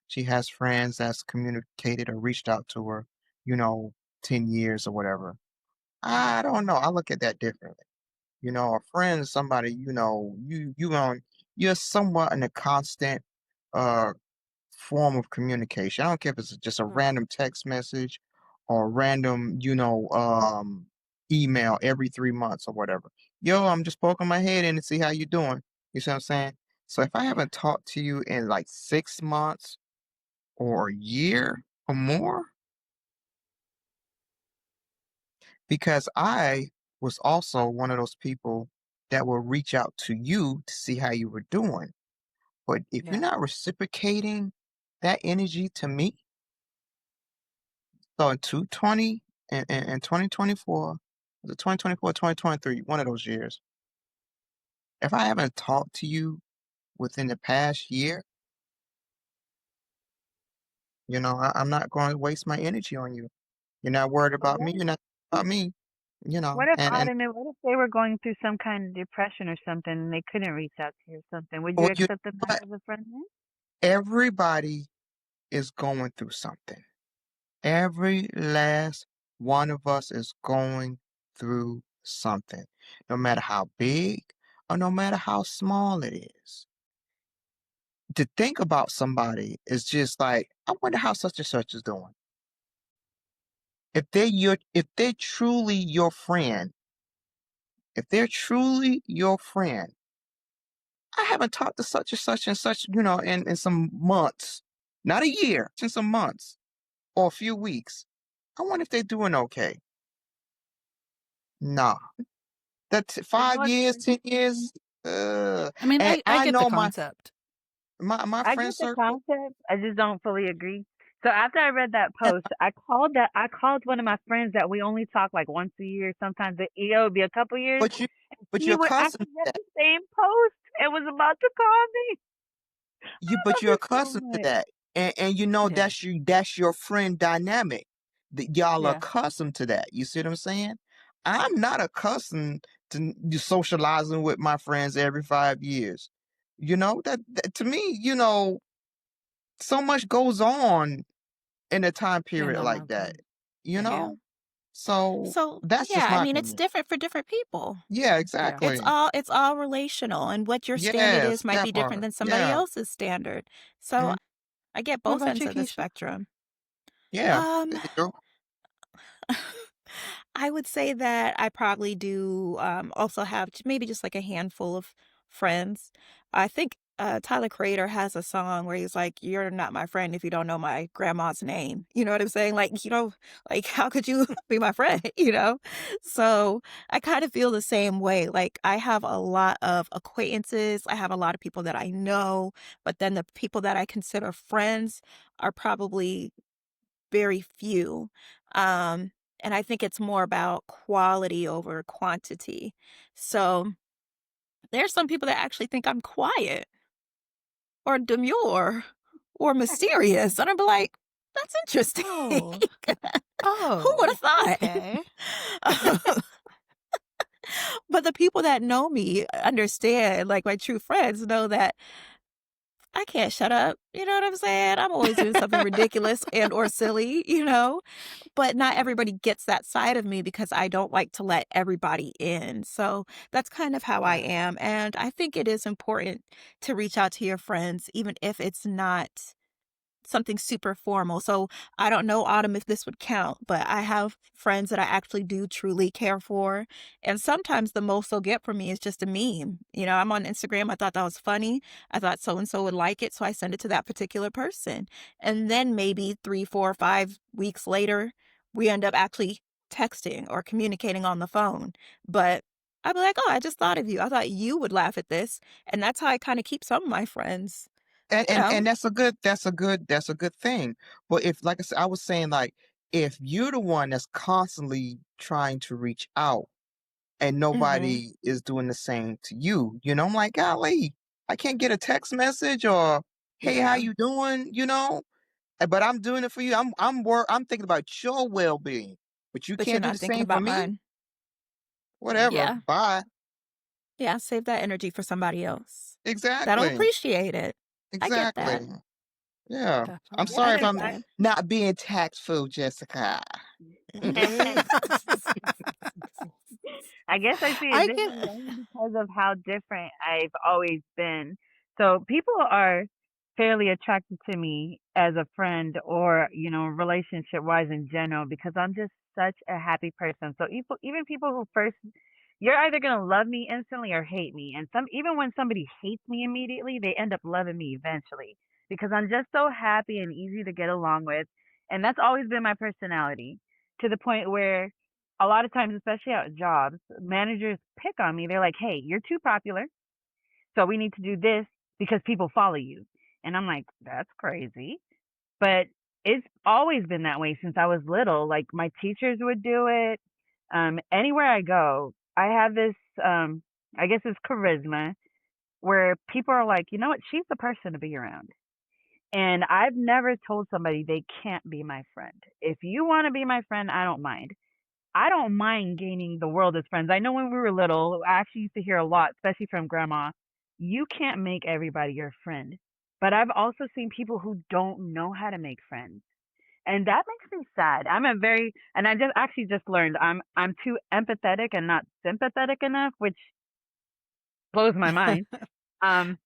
she has friends that's communicated or reached out to her, you know, 10 years or whatever. I don't know. I look at that differently. A friend is somebody, you're somewhat in a constant uh form of communication. I don't care if it's just a Mm. random text message or random, email every 3 months or whatever. Yo, I'm just poking my head in to see how you doing. You see what I'm saying? So if I haven't talked to you in like 6 months or a year or more, because I was also one of those people that will reach out to you to see how you were doing. But if you're Yeah. not reciprocating, that energy to me. So in 220 and 2024, was it 2024, 2023, one of those years. If I haven't talked to you within the past year, I'm not going to waste my energy on you. You're not worried But about me. You're not about me. what if And Autumn, and what if they were going through some kind of depression or something and they couldn't reach out to you or something? Would you well, you accept them know back what? as a friend then? Everybody is going through something. Every last one of us is going through something, no matter how big or no matter how small it is. To think about somebody is just like, I wonder how such and such is doing. If they're truly your friend, if they're truly your friend, I haven't talked to such and such, in some months, not a year, in some months or a few weeks. I wonder if they're doing okay. Nah, that's You know 5 what? years, 10 years. Uh, I mean, and I I get the know concept. my I friend get the circle, concept. I just don't fully agree. So after I read that And post, I called one of my friends that we only talk like once a year. Sometimes it would be a couple years. but you but He you're would accustomed actually read the same post and was about to call me. I but love you're it so accustomed to much. that. And yeah, that's your friend dynamic. That y'all are yeah. accustomed to that. You see what I'm saying? I'm not accustomed to socializing with my friends every 5 years. That to me, so much goes on in a time Yeah, period no, like no, that. You yeah, Yeah. know? So So, that's yeah, just I my mean, it's opinion. different for different people. Yeah, yeah. It's exactly. all it's all relational, and what your standard is Yes, might be that different part. than somebody Yeah. else's standard. So, Mhm. I get What both about ends you, of the Keisha? spectrum. Yeah. Um, There you go. I would say that I probably do also have maybe just like a handful of friends. I think Tyler Creator has a song where he's like, "You're not my friend if you don't know my grandma's name." You know what I'm saying? Like, like how could you be my friend? So I kind of feel the same way. Like, I have a lot of acquaintances, I have a lot of people that I know, but then the people that I consider friends are probably very few. Um, and I think it's more about quality over quantity. So there's some people that actually think I'm quiet or demure or mysterious. And I'm like, that's interesting. Oh, Who would have oh, okay. thought? But the people that know me understand, like my true friends know that I can't shut up. You know what I'm saying? I'm always doing something ridiculous and or silly. But not everybody gets that side of me because I don't like to let everybody in. So that's kind of how I Yeah. am. And I think it is important to reach out to your friends, even if it's not something super formal. So I don't know, Autumn, if this would count, but I have friends that I actually do truly care for. And sometimes the most they'll get from me is just a meme. I'm on Instagram. I thought that was funny. I thought so and so would like it. So I send it to that particular person. And then maybe 3, 4, 5 weeks later, we end up actually texting or communicating on the phone. But I'd be like, oh, I just thought of you. I thought you would laugh at this. And that's how I kind of keep some of my friends, And you know. that's a good thing. But if, like I said, I was saying, like, if you're the one that's constantly trying to reach out and Hmm. nobody is doing the same to you, I'm like, golly, I can't get a text message or, hey, how Yeah. you doing? But I'm doing it for you. I'm thinking about your well-being, but you But you're can't do not the thinking same for about me? mine. Whatever. Yeah. Bye. Yeah, save that energy for somebody else. That'll Exactly. appreciate it. I get that. Exactly. Yeah. I'm Yeah, I sorry if I, get I'm I that. not being tactful, Jessica. and I guess I see it I get differently only because of how different I've always been. So people are fairly attracted to me as a friend or, relationship wise in general because I'm just such a happy person. So even people who first, you're either going to love me instantly or hate me. And even when somebody hates me immediately, they end up loving me eventually because I'm just so happy and easy to get along with. And that's always been my personality to the point where a lot of times, especially at jobs, managers pick on me. They're like, "Hey, you're too popular, so we need to do this because people follow you." And I'm like, "That's crazy." But it's always been that way since I was little. Like my teachers would do it. Anywhere I go, I have this I guess it's charisma where people are like, you know what, she's the person to be around. And I've never told somebody they can't be my friend. If you want to be my friend, I don't mind. I don't mind gaining the world as friends. I know when we were little, I actually used to hear a lot, especially from grandma, you can't make everybody your friend. But I've also seen people who don't know how to make friends. And that makes me sad. And I just actually just learned I'm too empathetic and not sympathetic enough, which blows my mind. Um,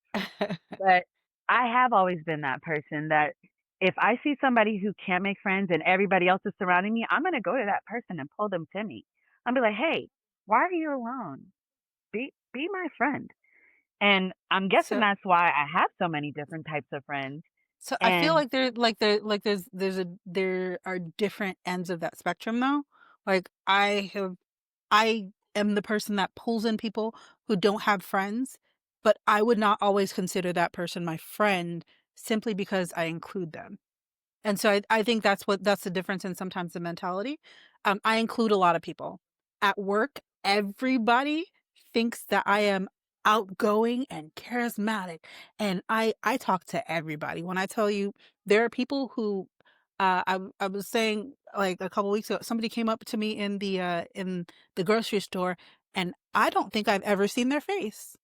but I have always been that person that if I see somebody who can't make friends and everybody else is surrounding me, I'm gonna go to that person and pull them to me. I'll be like, "Hey, why are you alone? Be my friend." And I'm guessing So that's why I have so many different types of friends. So I feel And like there are different ends of that spectrum though. Like I am the person that pulls in people who don't have friends, but I would not always consider that person my friend simply because I include them. And so I think that's the difference in sometimes the mentality. I include a lot of people. At work, everybody thinks that I am outgoing and charismatic. And I talk to everybody. When I tell you there are people who I was saying like a couple weeks ago, somebody came up to me in the grocery store and I don't think I've ever seen their face,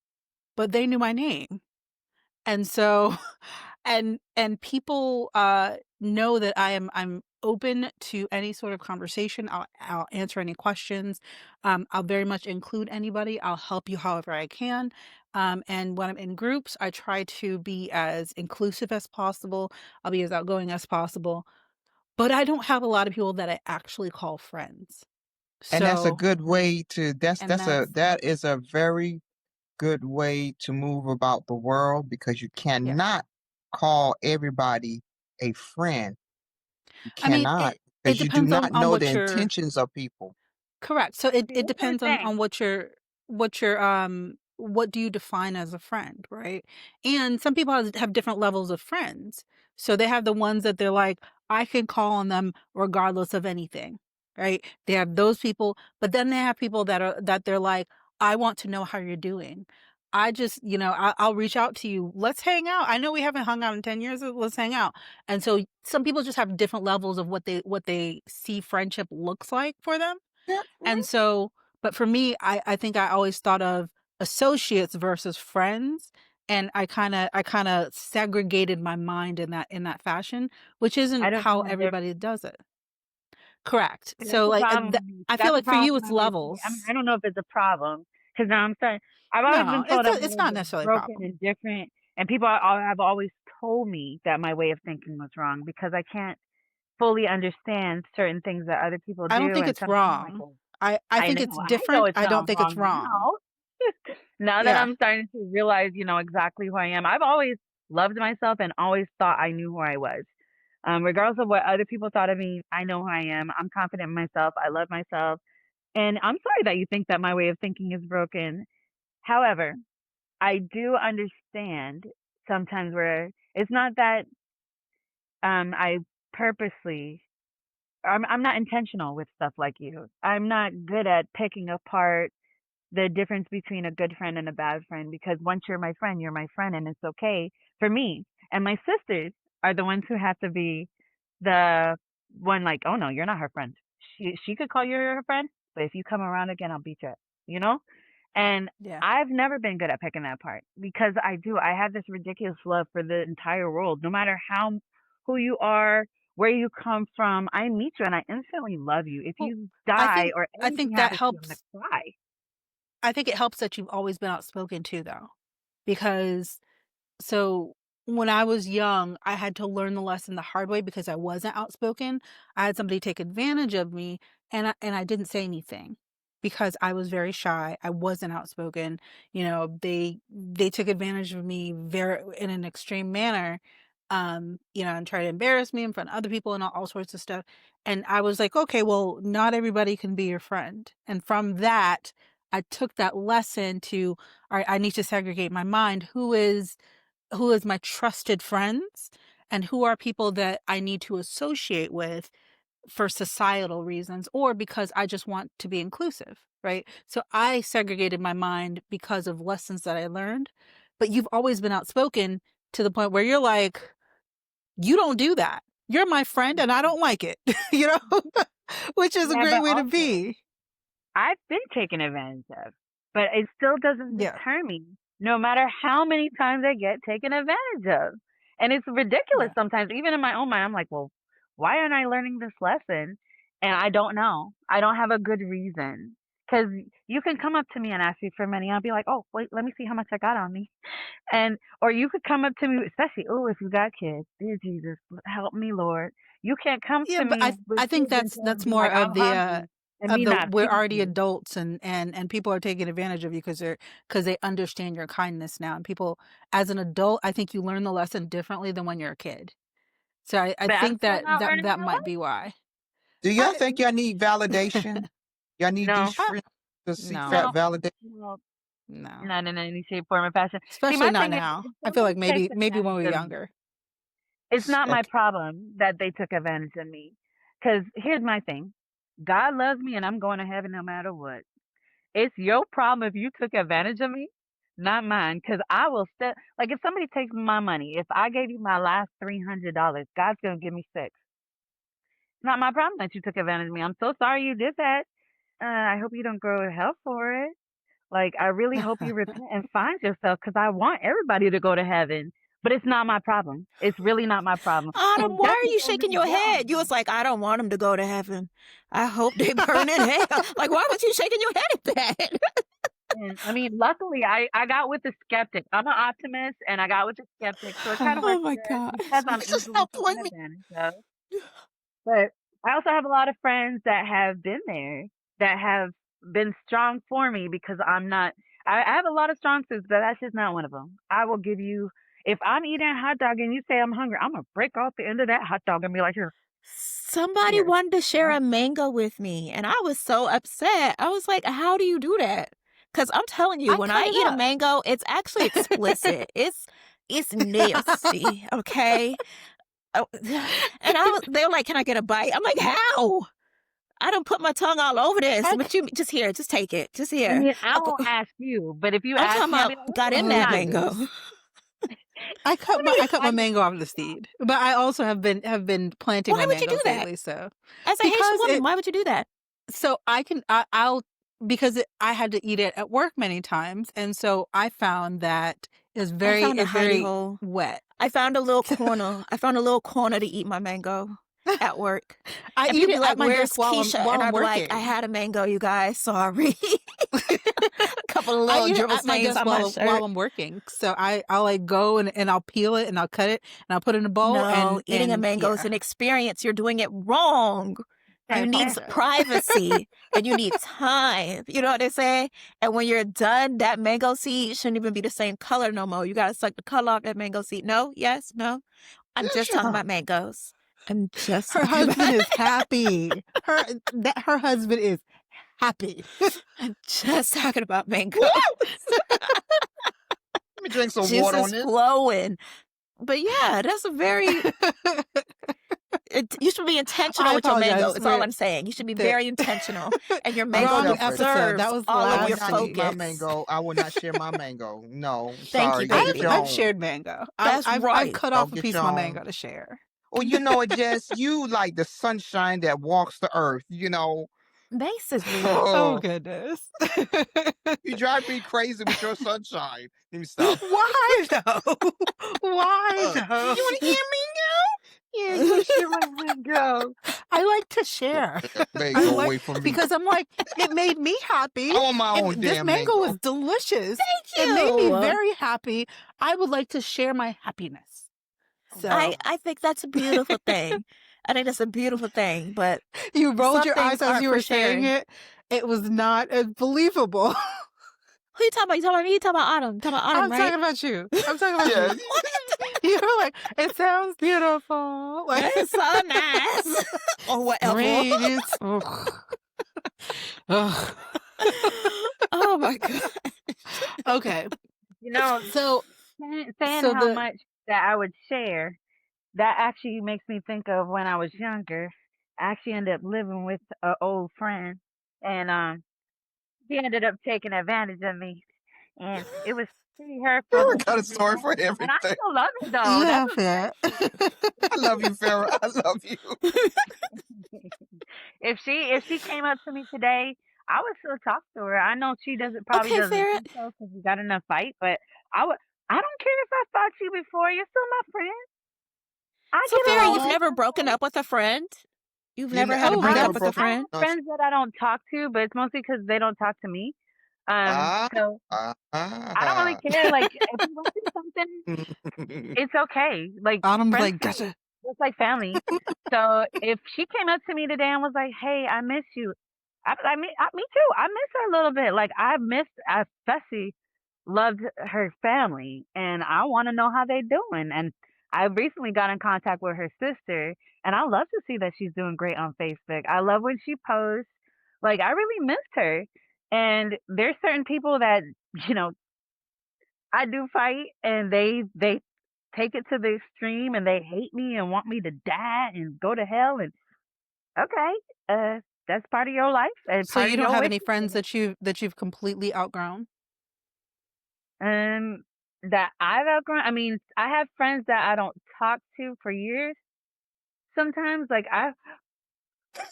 but they knew my name. And so and people know that I'm open to any sort of conversation. I'll answer any questions. I'll very much include anybody. I'll help you however I can. And when I'm in groups, I try to be as inclusive as possible. I'll be as outgoing as possible. But I don't have a lot of people that I actually call friends. And that's a So, good way to and that's that is a very good way to move about the world because you yeah. cannot call everybody a friend. You I mean, cannot it because you do depends not on know the what you're intentions of people. correct. So see, it this is the depends thing. on what your what do you define as a friend, right? And some people have different levels of friends. So they have the ones that they're like, I can call on them regardless of anything, right? They have those people, but then they have people that they're like, I want to know how you're doing. I just, I'll reach out to you. Let's hang out. I know we haven't hung out in 10 years. Let's hang out. And so some people just have different levels of what they see friendship looks like for them. Yeah, And so, but for me, I think I always thought of associates versus friends. And I kind of segregated my mind in that fashion, which I isn't don't how know the everybody difference. does it. Correct. See, that's So the like problem with me. I feel That's the like for problem you with it's my way of thinking. I mean, I levels. don't know if it's a problem because now I'm saying I've always No, been told that my it's way not was necessarily a broken problem. and different, and people have always told me that my way of thinking was wrong because I can't fully understand certain things that other people I don't do, think and it's sometimes I'm like, wrong. "Well, I I think know, it's I know different. it I don't sounds think it's wrong wrong. now." Now that Yeah. I'm starting to realize, exactly who I am, I've always loved myself and always thought I knew who I was. Regardless of what other people thought of me, I know who I am. I'm confident in myself. I love myself. And I'm sorry that you think that my way of thinking is broken. However, I do understand sometimes where it's not that I purposely I'm not intentional with stuff like you. I'm not good at picking apart the difference between a good friend and a bad friend because once you're my friend and it's okay for me. And my sisters are the ones who have to be the one like, oh no, you're not her friend. She could call you her friend, but if you come around again, I'll beat you up, you know? And Yeah. I've never been good at picking that apart because I have this ridiculous love for the entire world. No matter who you are, where you come from, I meet you and I instantly love you. If Well, you I die think or I anything think that happens to you, I'm gonna helps. cry. I think it helps that you've always been outspoken too though. Because so when I was young, I had to learn the lesson the hard way because I wasn't outspoken. I had somebody take advantage of me and I didn't say anything because I was very shy. I wasn't outspoken. They took advantage of me very in an extreme manner. And try to embarrass me in front of other people and all sorts of stuff. And I was like, okay, well, not everybody can be your friend. And from that, I took that lesson to, all right, I need to segregate my mind. Who is my trusted friends and who are people that I need to associate with for societal reasons or because I just want to be inclusive, right? So I segregated my mind because of lessons that I learned, but you've always been outspoken to the point where you're like, you don't do that. You're my friend and I don't like it, you know, which is a Yeah, great but way to also be. I've been taken advantage of, but it still doesn't Yeah. deter me, no matter how many times I get taken advantage of. And it's ridiculous Yeah. sometimes, even in my own mind. I'm like, well, why aren't I learning this lesson? And I don't know. I don't have a good reason. Because you can come up to me and ask me for money. I'll be like, oh, wait, let me see how much I got on me. And, or you could come up to me, especially, oh, if you got kids, dear Jesus, help me, Lord. You can't come Yeah, to but me I with think kids and that's be more like, I'm hungry, and of me the not we're feed already you. adults and people are taking advantage of you because they understand your kindness now. And people, as an adult, I think you learn the lesson differently than when you're a kid. So I But I'm think still that not learning that my might be why. Do y'all I think y'all need validation? Y'all need these No, I friends to seek no, that no, validation? no, no. not in any shape, form, or fashion. See, Especially my not thing is, now. if I feel somebody like takes maybe when we advantage were of me, younger. it's not my Okay. problem that they took advantage of me. Because here's my thing: God loves me, and I'm going to heaven no matter what. It's your problem if you took advantage of me, not mine. Because I will still like if somebody takes my money. If I gave you my last $300, God's gonna give me six. It's not my problem that you took advantage of me. I'm so sorry you did that. I hope you don't go to hell for it. Like, I really hope you repent and find yourself because I want everybody to go to heaven, but it's not my problem. It's really not my problem. Autumn, And why that's are the you thing shaking that your gets head? You me. was like, I don't want them to go to heaven. I hope they burn in hell. Like, why was you shaking your head at that? And I mean, luckily, I got with the skeptic. I'm an optimist, and I got with the skeptic, so it kind of Oh works my good God. because I'm Just easily stop taken playing. advantage of. But I also have a lot of friends that have been there, that have been strong for me because I'm not. I have a lot of strong suits, but that's just not one of them. I will give you. If I'm eating a hot dog and you say I'm hungry, I'm gonna break off the end of that hot dog and be like, here, Somebody here. wanted to share Huh? a mango with me, and I was so upset. I was like, how do you do that? Because I'm telling you, I when cut I it eat a up. mango, it's actually explicit. It's nasty, okay? Oh, and they were like, "Can I get a bite?" I'm like, "How? I don't put my tongue all over this." I But you just here, just take it, just I here. mean, I I put, won't ask you, but if you I'm ask talking me, I'll about be like, got let in me oh that try this. mango. goodness. Let me I cut try my this. mango off the seed, but I also have been planting Why my would you do mangoes that? lately. So As a Haitian because woman, why would you do that? I can I'll because I had to eat it at work many times, and so I found that I found a it's hidey very hole. wet. I found a little corner. I found a little corner to eat my mango at work. I And eat people be it at like, my "Where's desk Keisha?" And while I'm I'd be like, "I working. had a mango, you guys. Sorry." A couple of I little eat it dribble at my stains desk on my while shirt. I'm working. So I'll like go and I'll peel it and I'll cut it and I'll put it in a bowl No, eating a and mango is yeah. an experience. You're doing it wrong. I You need Okay. privacy and you need time. You know what they say? And when you're done, that mango seed shouldn't even be the same color no more. You got to suck the color off that mango seed. No? Yes? No? I'm Yeah, just talking sure. about mangoes. I'm just Her talking husband about is happy. Her husband is happy. I'm just talking about mangoes. What? Let me drink some water on Juices this. flowing. But yeah, that's a very you should be intentional I with your mango. apologize It's all for I'm saying. You should be the very intentional. And your I'm mango wrong selfish. episode. That deserves was all I of will your last not eat my week. focus. mango. I will not share my mango. No, Thank you, sorry. Go get your baby. I've own. shared mango. That's I've right. cut Go off a get piece of your my own. mango to share. Well, Jess, you like the sunshine that walks the earth. Basically. Oh Oh, goodness. you drive me crazy with your sunshine. Let me stop. Why though? Why You though? want to hear me go? Yeah, you want to share my mango? I like to share. I Mango like away from me. because I'm like it made me happy. I want my own This damn mango mango. was delicious. Thank It made me you. very happy. I would like to share my happiness. Oh So God. I think that's a beautiful thing. I think that's a beautiful thing. But you rolled some your things eyes as aren't you for were saying sharing. it. It was not as believable. Who you talking about? You talking about me? You talking about Autumn? You talking about Autumn, I'm right? talking about you. I'm talking about Yeah. you. You were like, it sounds beautiful. Like It's so nice. Or whatever. spring is. Ugh. Ugh. Oh my God. Okay. You know, So saying so how the much that I would share. that actually makes me think of when I was younger. I actually ended up living with an old friend, and he ended up taking advantage of me, and it was pretty hurtful Farrah to got a see story that. for And I everything. still love it though. That Yeah, was fair. great. I love you, Farrah. I love you. If she came up to me today, I would still talk to her. I know she probably Okay, doesn't Farrah. think so because we got in a fight, but I would. I don't care if I fought you before. You're still my friend. I So, get Farrah, along you've with Oh, you never some broken days. up with a friend? You've you never ne- had to Oh, break I up never with a broke up. I friend? have No. friends that I don't talk to, but it's mostly because they don't talk to me. Ah, So I don't really ah. care. Like if we went through something, it's okay. Like Autumn's friends like, can gotcha. just like family. So if she came up to me today and was like, "Hey, I miss you," me too. I miss her a little bit. Like I especially loved her family, and I want to know how they doing. And I recently got in contact with her sister, and I love to see that she's doing great on Facebook. I love when she posts. Like I really missed her. And there's certain people that you know I do fight, and they take it to the extreme, and they hate me and want me to die and go to hell. And okay, that's part of your life and So part you of don't your have any witness. friends that you've completely outgrown? Um, that I've outgrown. I mean, I have friends that I don't talk to for years. Sometimes, like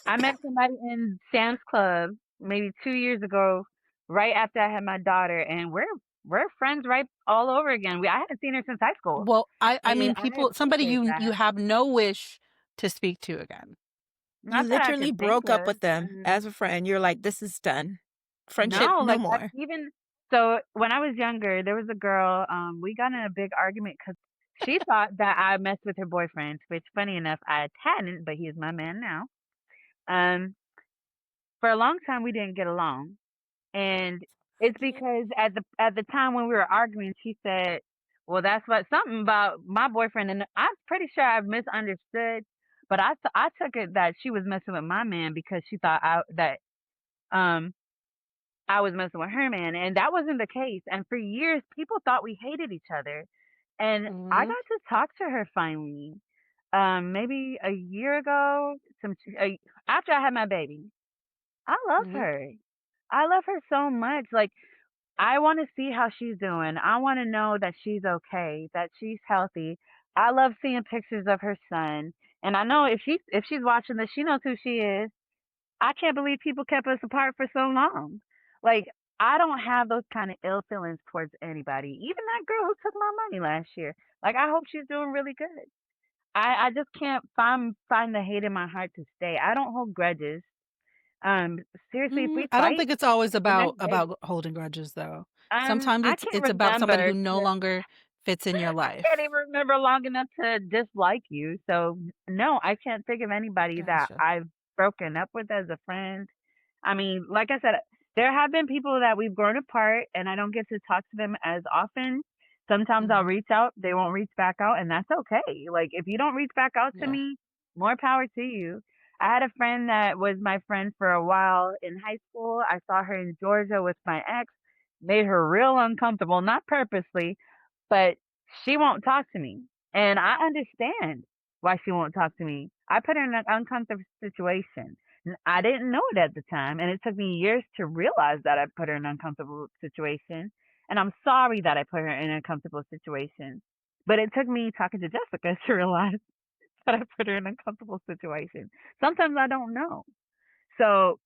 I met somebody in Sam's Club maybe 2 years ago, right after I had my daughter, and we're friends right all over again. I haven't seen her since high school. Well, I And mean I people somebody appreciate you that. have no wish to speak to again. You Not that I literally could think broke up of. with them as a friend. You're like, this is done. Friendship, No, no like I more. even so when I was younger, there was a girl, we got in a big argument because she thought that I messed with her boyfriend, which funny enough, I hadn't, but he is my man now. Um, for a long time we didn't get along. And it's because at the time when we were arguing, she said, "Well, that's what something about my boyfriend," and I'm pretty sure I misunderstood, but I took it that she was messing with my man because she thought um I was messing with her man, and that wasn't the case. And for years, people thought we hated each other. And I Mhm. got to talk to her finally, maybe a year ago, after I had my baby. I love Mhm. her. I love her so much. Like I want to see how she's doing. I want to know that she's okay, that she's healthy. I love seeing pictures of her son, and I know if she's watching this, she knows who she is. I can't believe people kept us apart for so long. Like, I don't have those kind of ill feelings towards anybody. Even that girl who took my money last year. Like, I hope she's doing really good. I just can't find the hate in my heart to stay. I don't hold grudges. Um, Seriously, if we I don't fight, think it's always the about next day, holding grudges though. Sometimes I it's can't it's about somebody remember who no to longer fits in your I can't life. even remember long enough to dislike you. So no, I can't think of anybody that Gotcha. I've broken up with as a friend. I mean, like I said, there have been people that we've grown apart and I don't get to talk to them as often. Sometimes I'll Mhm. reach out, they won't reach back out, and that's okay. Like if you don't reach back out to Yeah. me, more power to you. I had a friend that was my friend for a while in high school. I saw her in Georgia with my ex, made her real uncomfortable, not purposely, but she won't talk to me. And I understand why she won't talk to me. I put her in an uncomfortable situation. I didn't know it at the time, and it took me years to realize that I put her in an uncomfortable situation. And I'm sorry that I put her in an uncomfortable situation. But it took me talking to Jessica to realize that I put her in an uncomfortable situation. Sometimes I don't know. So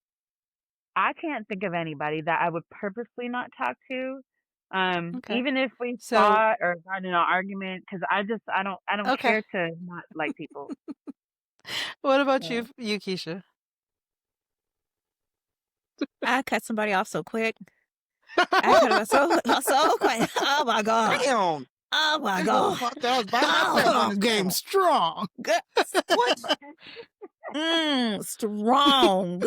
I can't think of anybody that I would purposely not talk to, Okay. even if we So, fought or got in an argument, because I don't okay. care to not like people. What about So you, Keisha? I cut somebody off so quick. I cut him off so quick. Oh my God. Damn. Oh my This whole God. podcast, I was by Oh, myself on this Cutoff game panel. strong. good. What? Strong.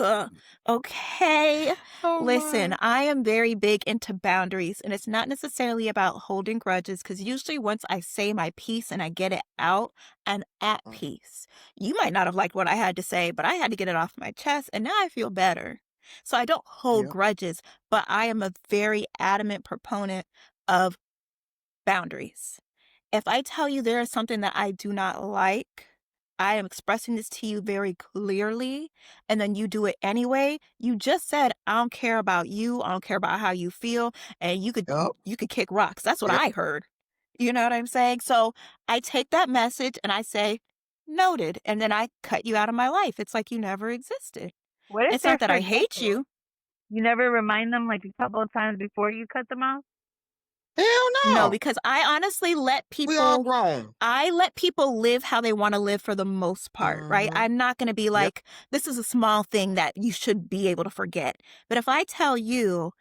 Okay. Oh Listen, my. I am very big into boundaries, and it's not necessarily about holding grudges because usually once I say my piece and I get it out, I'm at peace. You might not have liked what I had to say, but I had to get it off my chest, and now I feel better. So I don't hold Yep. grudges, but I am a very adamant proponent of boundaries. If I tell you there is something that I do not like, I am expressing this to you very clearly, and then you do it anyway. You just said, I don't care about you, I don't care about how you feel, and Yep. you could kick rocks. That's what Yep. I heard. You know what I'm saying? So I take that message and I say, noted, and then I cut you out of my life. It's like you never existed. What if It's they're not that I hate forgetful? you. You never remind them like a couple of times before you cut them off? Hell No, no. because I honestly We all grown. let people live how they want to live for the most part, right? Mm-hmm. I'm not going to be Yep. like, this is a small thing that you should be able to forget. But if I tell you,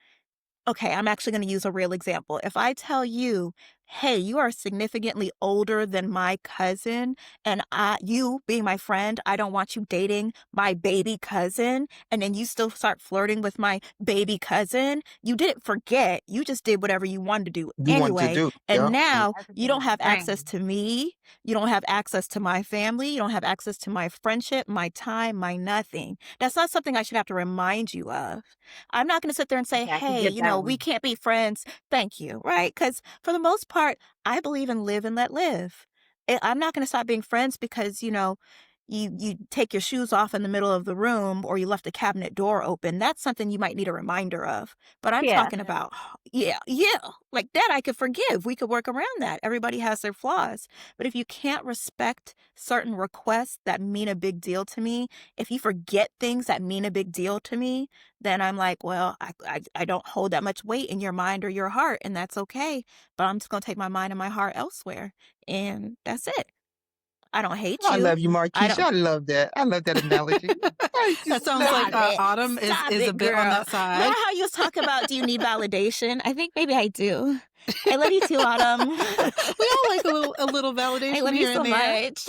okay, I'm actually going to use a real example. If I tell you, hey, you are significantly older than my cousin, and you being my friend, I don't want you dating my baby cousin, and then you still start flirting with my baby cousin, you didn't forget. You just did whatever you wanted to do You want to anyway. do. And Yep. now That's a you don't different have access thing. to me. You don't have access to my family. You don't have access to my friendship, my time, my nothing. That's not something I should have to remind you of. I'm not going to sit there and say, Okay, I can hey, get that we one. can't be friends. Thank you. Right. Because for the most part, I believe in live and let live. I'm not going to stop being friends because, you take your shoes off in the middle of the room or you left the cabinet door open. That's something you might need a reminder of. But I'm Yeah. talking about, yeah, like that I could forgive. We could work around that. Everybody has their flaws. But if you can't respect certain requests that mean a big deal to me, if you forget things that mean a big deal to me, then I'm like, well, I don't hold that much weight in your mind or your heart, and that's okay. But I'm just going to take my mind and my heart elsewhere. And that's it. I don't hate I you. love you, I Marquisha. don't. I love that. I love that analogy. I That just sounds love like, Stop it. it. Autumn Stop is a it, bit on girl. that side. Remember how you was talking about, do you need validation? I think maybe I do. I love you too, Autumn. We all like a little I validation love you here so and there. much.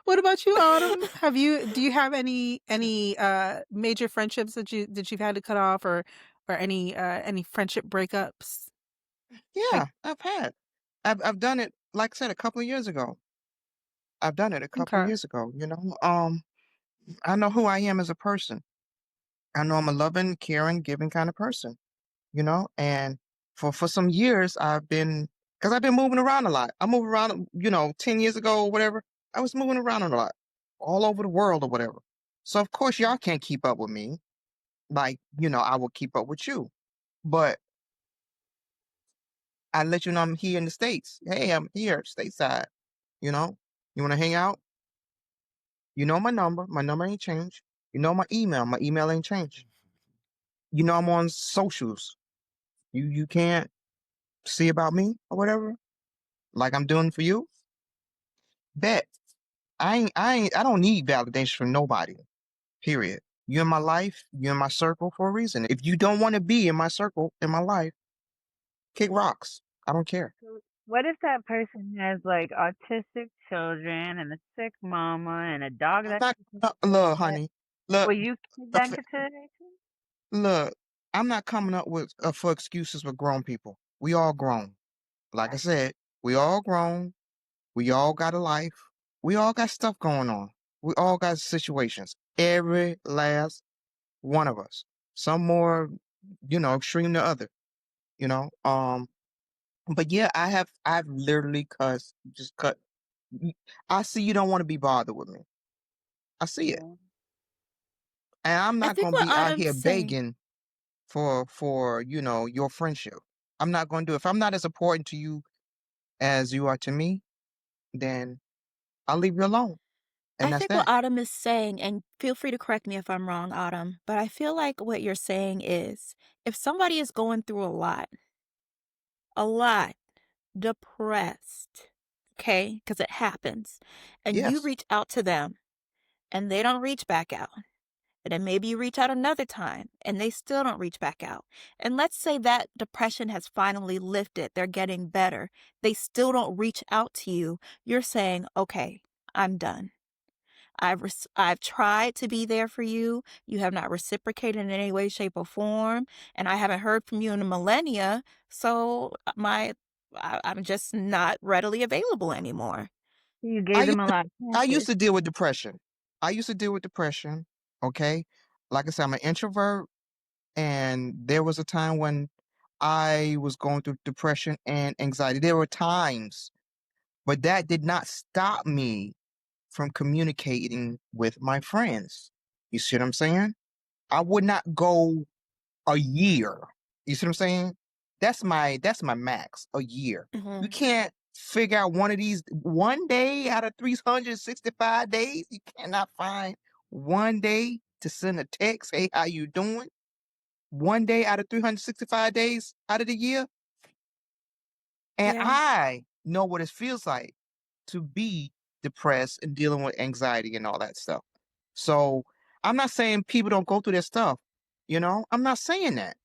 What about you, Autumn? Do you have any major friendships that you've had to cut off, or any friendship breakups? Like, Yeah, I've had. I've done it, like I said, a couple of years ago. I've done it a couple of okay. years ago, you know. I know who I am as a person. I know I'm a loving, caring, giving kind of person, you know, and for some years because I've been moving around a lot. I moved around, 10 years ago or whatever. I was moving around a lot, all over the world or whatever. So of course y'all can't keep up with me like, I will keep up with you. But I let you know I'm here in the States. Hey, I'm here, stateside, you know. You wanna hang out? You know my number. My number ain't changed. You know my email. My email ain't changed. You know I'm on socials. You can't see about me or whatever, like I'm doing for you. Bet. I don't need validation from nobody. Period. You're in my life, you're in my circle for a reason. If you don't want to be in my circle, in my life, kick rocks. I don't care. So what if that person has like autistic children and a sick mama and a dog I'm that not she takes care look, of? honey. Look, Will you take that in if- consideration? look, I'm not coming up with for excuses with grown people. We all grown. Like I Right. said, we all grown. We all got a life. We all got stuff going on. We all got situations. Every last one of us. Some more, extreme than other, you know. But yeah, I've literally just cut. I see you don't want to be bothered with me. I see it. Yeah. And I'm I not think gonna what be out Autumn's here saying, begging for your friendship. I'm not gonna do it. If I'm not as important to you as you are to me, then I'll leave you alone. And I that's think what that. Autumn is saying, and feel free to correct me if I'm wrong, Autumn, but I feel like what you're saying is if somebody is going through a lot, depressed, okay, because it happens, and you Yes. reach out to them and they don't reach back out. And then maybe you reach out another time and they still don't reach back out. And let's say that depression has finally lifted, they're getting better. They still don't reach out to you. You're saying, okay, I'm done. I've tried to be there for you. You have not reciprocated in any way, shape, or form, and I haven't heard from you in a millennia. So I'm just not readily available anymore. You I gave used them a lot of I used chances. to deal with depression. I used to deal with depression. Okay. Like I said, I'm an introvert, and there was a time when I was going through depression and anxiety. There were times, but that did not stop me from communicating with my friends. You see what I'm saying? I would not go a year. You see what I'm saying? That's my max, a year. You Mhm. can't figure out one of these one day out of 365 days. You cannot find one day to send a text, hey, how you doing? One day out of 365 days out of the year. And Yeah. I know what it feels like to be depressed and dealing with anxiety and all that stuff. So I'm not saying people don't go through their stuff. I'm not saying that.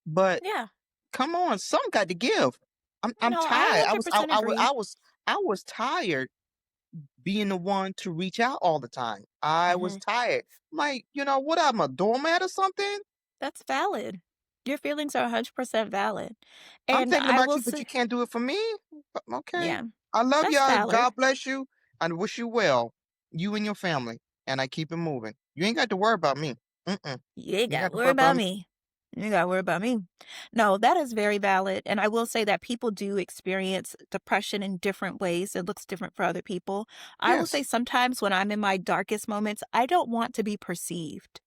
But Yeah. come on, some got to give. I'm No, I tired. I was I, 100% I was agree. I was I was tired being the one to reach out all the time. I was Mhm. tired. Like, what, I'm a doormat or something? That's valid. Your feelings are 100% valid. I'm And thinking I about will you, but you say, can't do it for me? Okay. yeah, I love that's y'all. valid. God bless you and wish you well, you and your family. And I keep it moving. You ain't got to worry about me. Mm-mm. You ain't You ain't got got to to worry worry about about me. me. You ain't got to worry about me. No, that is very valid. And I will say that people do experience depression in different ways. It looks different for other people. I will say Yes. sometimes when I'm in my darkest moments, I don't want to be perceived.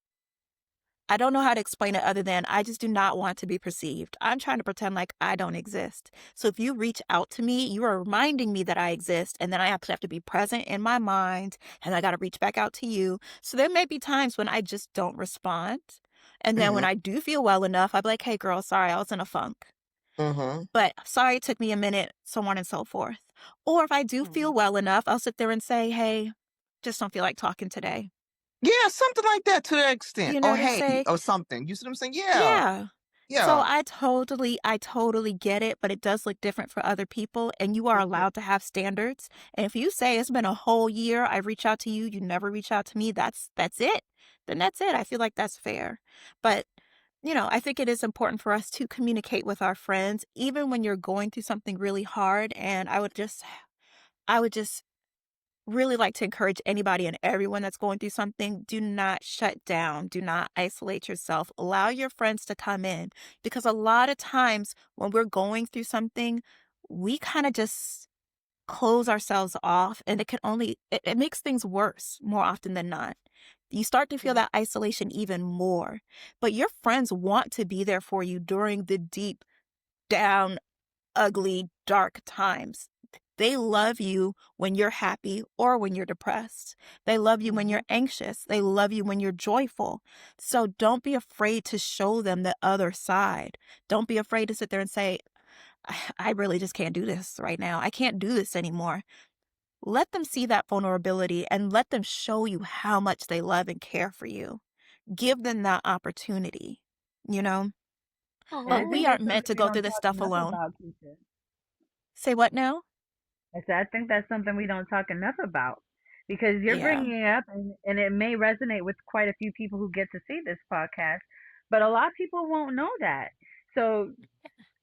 I don't know how to explain it other than I just do not want to be perceived. I'm trying to pretend like I don't exist. So if you reach out to me, you are reminding me that I exist, and then I have to be present in my mind, and I got to reach back out to you. So there may be times when I just don't respond. And then when Mm-hmm. I do feel well enough, I'll be like, hey, girl, sorry, I was in a funk. Mm-hmm. But sorry, it took me a minute, so on and so forth. Or if I do feel Mhm. well enough, I'll sit there and say, hey, just don't feel like talking today. Yeah, something like that to that extent. You know Or what I'm hey, saying? or something. You see what I'm saying? Yeah. Yeah. So Yeah. I totally get it, but it does look different for other people, and you are Mhm. allowed to have standards. And if you say it's been a whole year, I reach out to you, you never reach out to me, that's it. Then that's it. I feel like that's fair. But I think it is important for us to communicate with our friends, even when you're going through something really hard. And I would just really like to encourage anybody and everyone that's going through something, do not shut down. Do not isolate yourself. Allow your friends to come in because a lot of times when we're going through something, we kind of just close ourselves off and it makes things worse more often than not. You start to feel Yeah. that isolation even more, but your friends want to be there for you during the deep down ugly, dark times. They love you when you're happy or when you're depressed. They love you when Mhm. you're anxious. They love you when you're joyful. So don't be afraid to show them the other side. Don't be afraid to sit there and say, I really just can't do this right now. I can't do this anymore. Let them see that vulnerability and let them show you how much they love and care for you. Give them that opportunity, you know? And But I we think Oh, aren't that's meant something to we go don't through this talk stuff enough alone. about, Keisha. Say what now? I said I think that's something we don't talk enough about because you're Yeah. bringing it up, and it may resonate with quite a few people who get to see this podcast, but a lot of people won't know that. So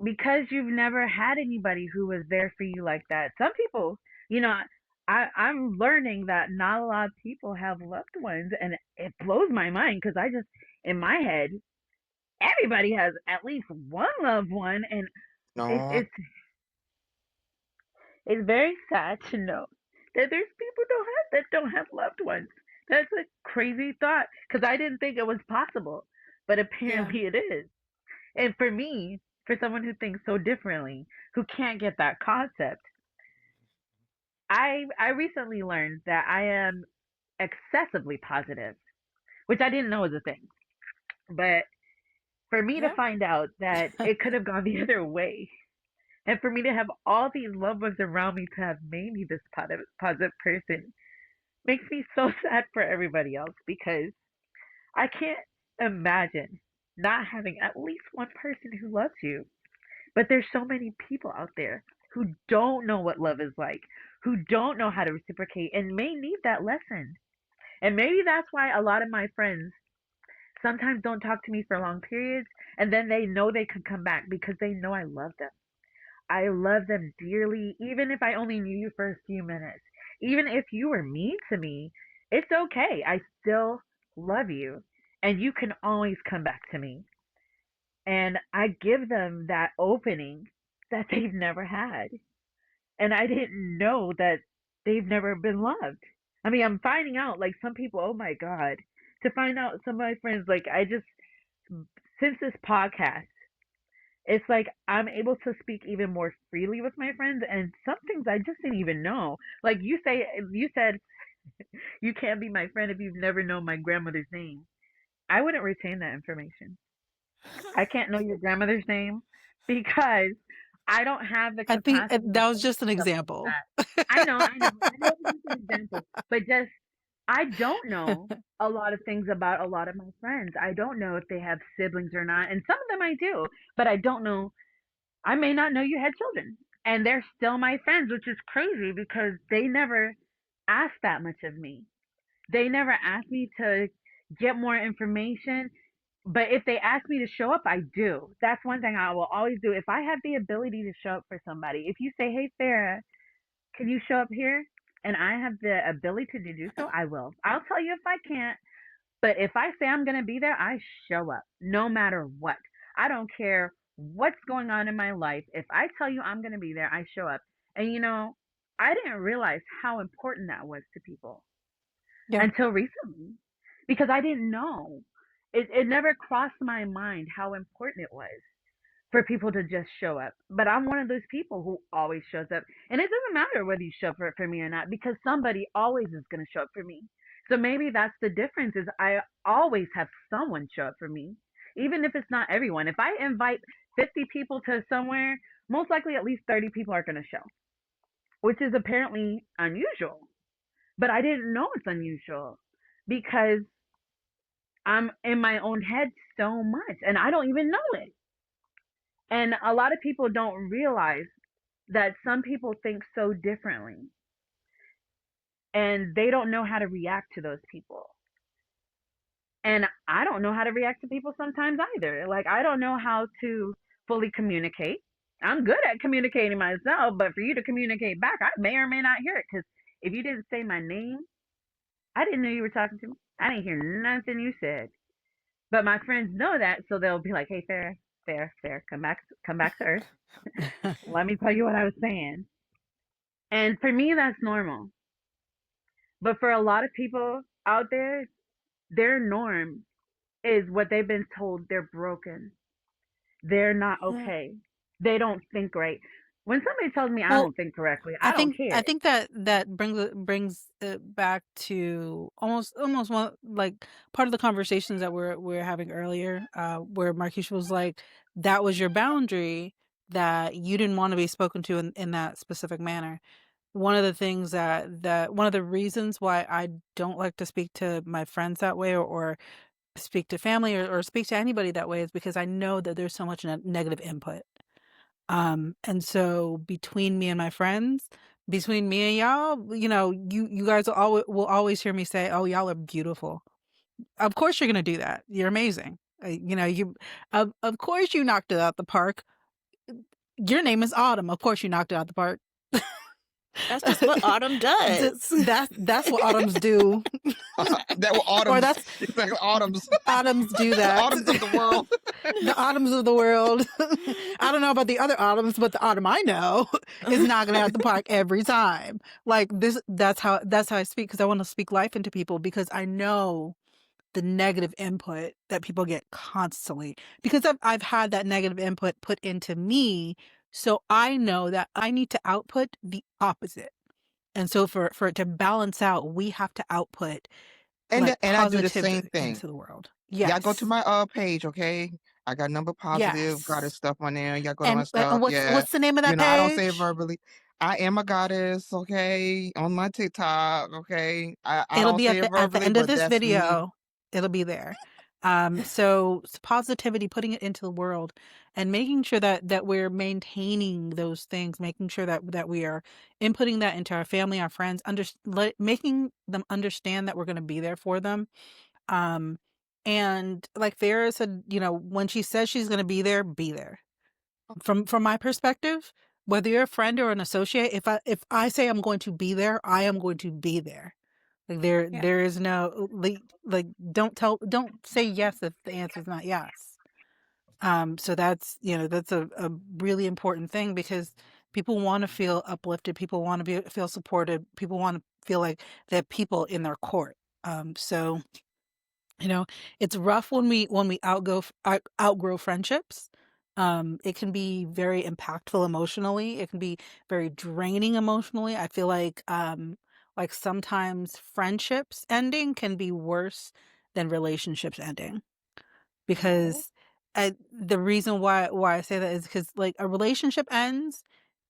because you've never had anybody who was there for you like that, some people, you know, I'm learning that not a lot of people have loved ones, and it blows my mind because I just in my head everybody has at least one loved one, and it, no. it's it's very sad to know that there's people that don't have loved ones. That's a crazy thought because I didn't think it was possible, but Yeah. apparently it is. And for me, for someone who thinks so differently, who can't get that concept, I recently learned that I am excessively positive, which I didn't know was a thing. But for me to Yeah. find out that it could have gone the other way, and for me to have all these loved ones around me to have made me this positive person makes me so sad for everybody else because I can't imagine not having at least one person who loves you. But there's so many people out there who don't know what love is like, who don't know how to reciprocate and may need that lesson. And maybe that's why a lot of my friends sometimes don't talk to me for long periods and then they know they could come back because they know I love them. I love them dearly, even if I only knew you for a few minutes. Even if you were mean to me, it's okay. I still love you. And you can always come back to me. and I give them that opening that they've never had. And I didn't know that they've never been loved. I mean, I'm finding out like some people, oh my God, to find out some of my friends, like I just, since this podcast, it's like I'm able to speak even more freely with my friends, and some things I just didn't even know. Like you said, you can't be my friend if you've never known my grandmother's name. I wouldn't retain that information. I can't know your grandmother's name because I don't have the I think capacity to that was think just an stuff like example. that. I know it's just an example, but just I don't know a lot of things about a lot of my friends. I don't know if they have siblings or not, and some of them I do, but I don't know. I may not know you had children, and they're still my friends, which is crazy because they never asked that much of me. They never asked me to get more information. But if they ask me to show up, I do. That's one thing I will always do. If I have the ability to show up for somebody, if you say, "Hey, Sarah, can you show up here?" and I have the ability to do so, I will. I'll tell you if I can't. But if I say I'm going to be there, I show up no matter what. I don't care what's going on in my life. If I tell you I'm going to be there, I show up. And I didn't realize how important that was to people Yeah. until recently because I didn't know. It never crossed my mind how important it was for people to just show up. But I'm one of those people who always shows up. And it doesn't matter whether you show up for me or not because somebody always is going to show up for me. So maybe that's the difference is I always have someone show up for me, even if it's not everyone. If I invite 50 people to somewhere, most likely at least 30 people are going to show, which is apparently unusual. But I didn't know it's unusual because I'm in my own head so much and I don't even know it. And a lot of people don't realize that some people think so differently and they don't know how to react to those people. And I don't know how to react to people sometimes either. Like, I don't know how to fully communicate. I'm good at communicating myself, but for you to communicate back, I may or may not hear it because if you didn't say my name, I didn't know you were talking to me. I didn't hear nothing you said. But my friends know that, so they'll be like, "Hey, Farrah, Farrah, come back to earth. Let me tell you what I was saying." And for me, that's normal. But for a lot of people out there, their norm is what they've been told they're broken. They're not Yeah. okay. They don't think right. When somebody tells me I Well, don't think correctly, I I don't think I care. think that brings it back to almost one like part of the conversations that we're having earlier, where Marquisha was like, that was your boundary that you didn't want to be spoken to in that specific manner. One of the things that one of the reasons why I don't like to speak to my friends that way or speak to family or speak to anybody that way is because I know that there's so much negative input. And so between me and my friends, between me and y'all, you guys will always hear me say, "Oh, y'all are beautiful." Of course you're gonna do that. You're amazing. You of course you knocked it out the park. Your name is Autumn. Of course you knocked it out the park. That's just what autumn does. That's what autumns do. That were Or autumns. that's It's like autumns. autumns do The that. autumns of the world. The autumns of the world. I don't know about the other autumns, but the autumn I know is knocking it out the park every time. Like this, that's how I speak because I want to speak life into people because I know the negative input that people get constantly because I've had that negative input put into me, so I know that I need to output the opposite. And so for it to balance out, we have to output And like I do the same positivity thing. into the world. Y'all go to Yes. my page, okay? I got number positive, goddess Yes. stuff on there. Y'all go to my And stuff. what's Yeah. what's the name of that I don't say it page? verbally. I am a goddess, okay? On my TikTok, okay? I It'll don't be say at it the verbally, end of but this that's me. video. It'll be there. So positivity, putting it into the world, and making sure that we're maintaining those things, making sure that we are inputting that into our family, our friends, making them understand that we're going to be there for them. Um, and like Farrah said, when she says she's going to be there, be there. From my perspective, whether you're a friend or an associate, if I say I'm going to be there, I am going to be there. Like there Yeah. there is no like don't say yes if the answer is not yes. So that's, that's a really important thing because people want to feel uplifted, people want to feel supported, people want to feel like they have people in their court. So you know, it's rough when we outgrow friendships. It can be very impactful emotionally. It can be very draining emotionally. I feel like sometimes friendships ending can be worse than relationships ending Oh, because the reason why I say that is because like a relationship ends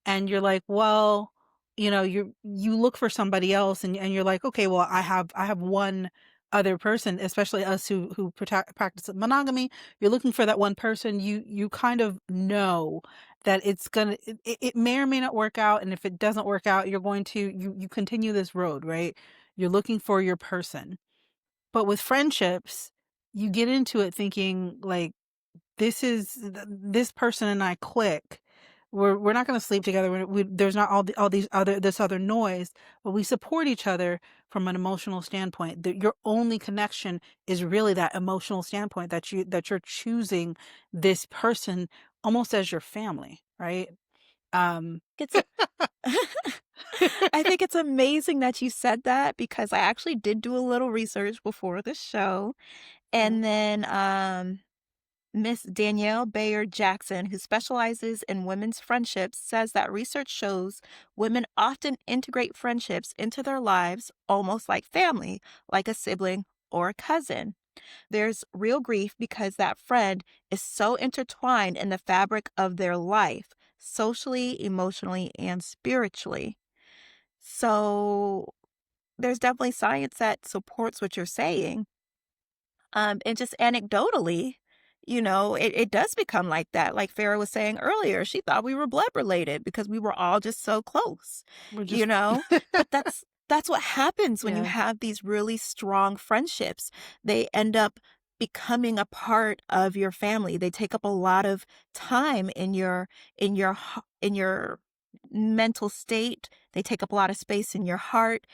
and you're like, well, you look for somebody else and you're like, okay, well, I have one other person, especially us who practice monogamy. You're looking for that one person. You kind of know that it may or may not work out, and if it doesn't work out, you're going to you continue this road, right? You're looking for your person. But with friendships, you get into it thinking like this person and I click. We're not going to sleep together. There's not all these other this other noise, but we support each other from an emotional standpoint. Your only connection is really that emotional standpoint that you're choosing this person almost as your family, right? Um, It's a I think it's amazing that you said that because I actually did do a little research before the show. yeah, And then Miss Danielle Bayard Jackson, who specializes in women's friendships, says that research shows women often integrate friendships into their lives almost like family, like a sibling or a cousin. There's real grief because that friend is so intertwined in the fabric of their life, socially, emotionally, and spiritually. So there's definitely science that supports what you're saying. And just anecdotally, it does become like that. Like Farah was saying earlier, she thought we were blood related because we were all just so close, we're you just know? But that's what happens when you yeah, have these really strong friendships. They end up becoming a part of your family. They take up a lot of time in your mental state. They take up a lot of space in your heart.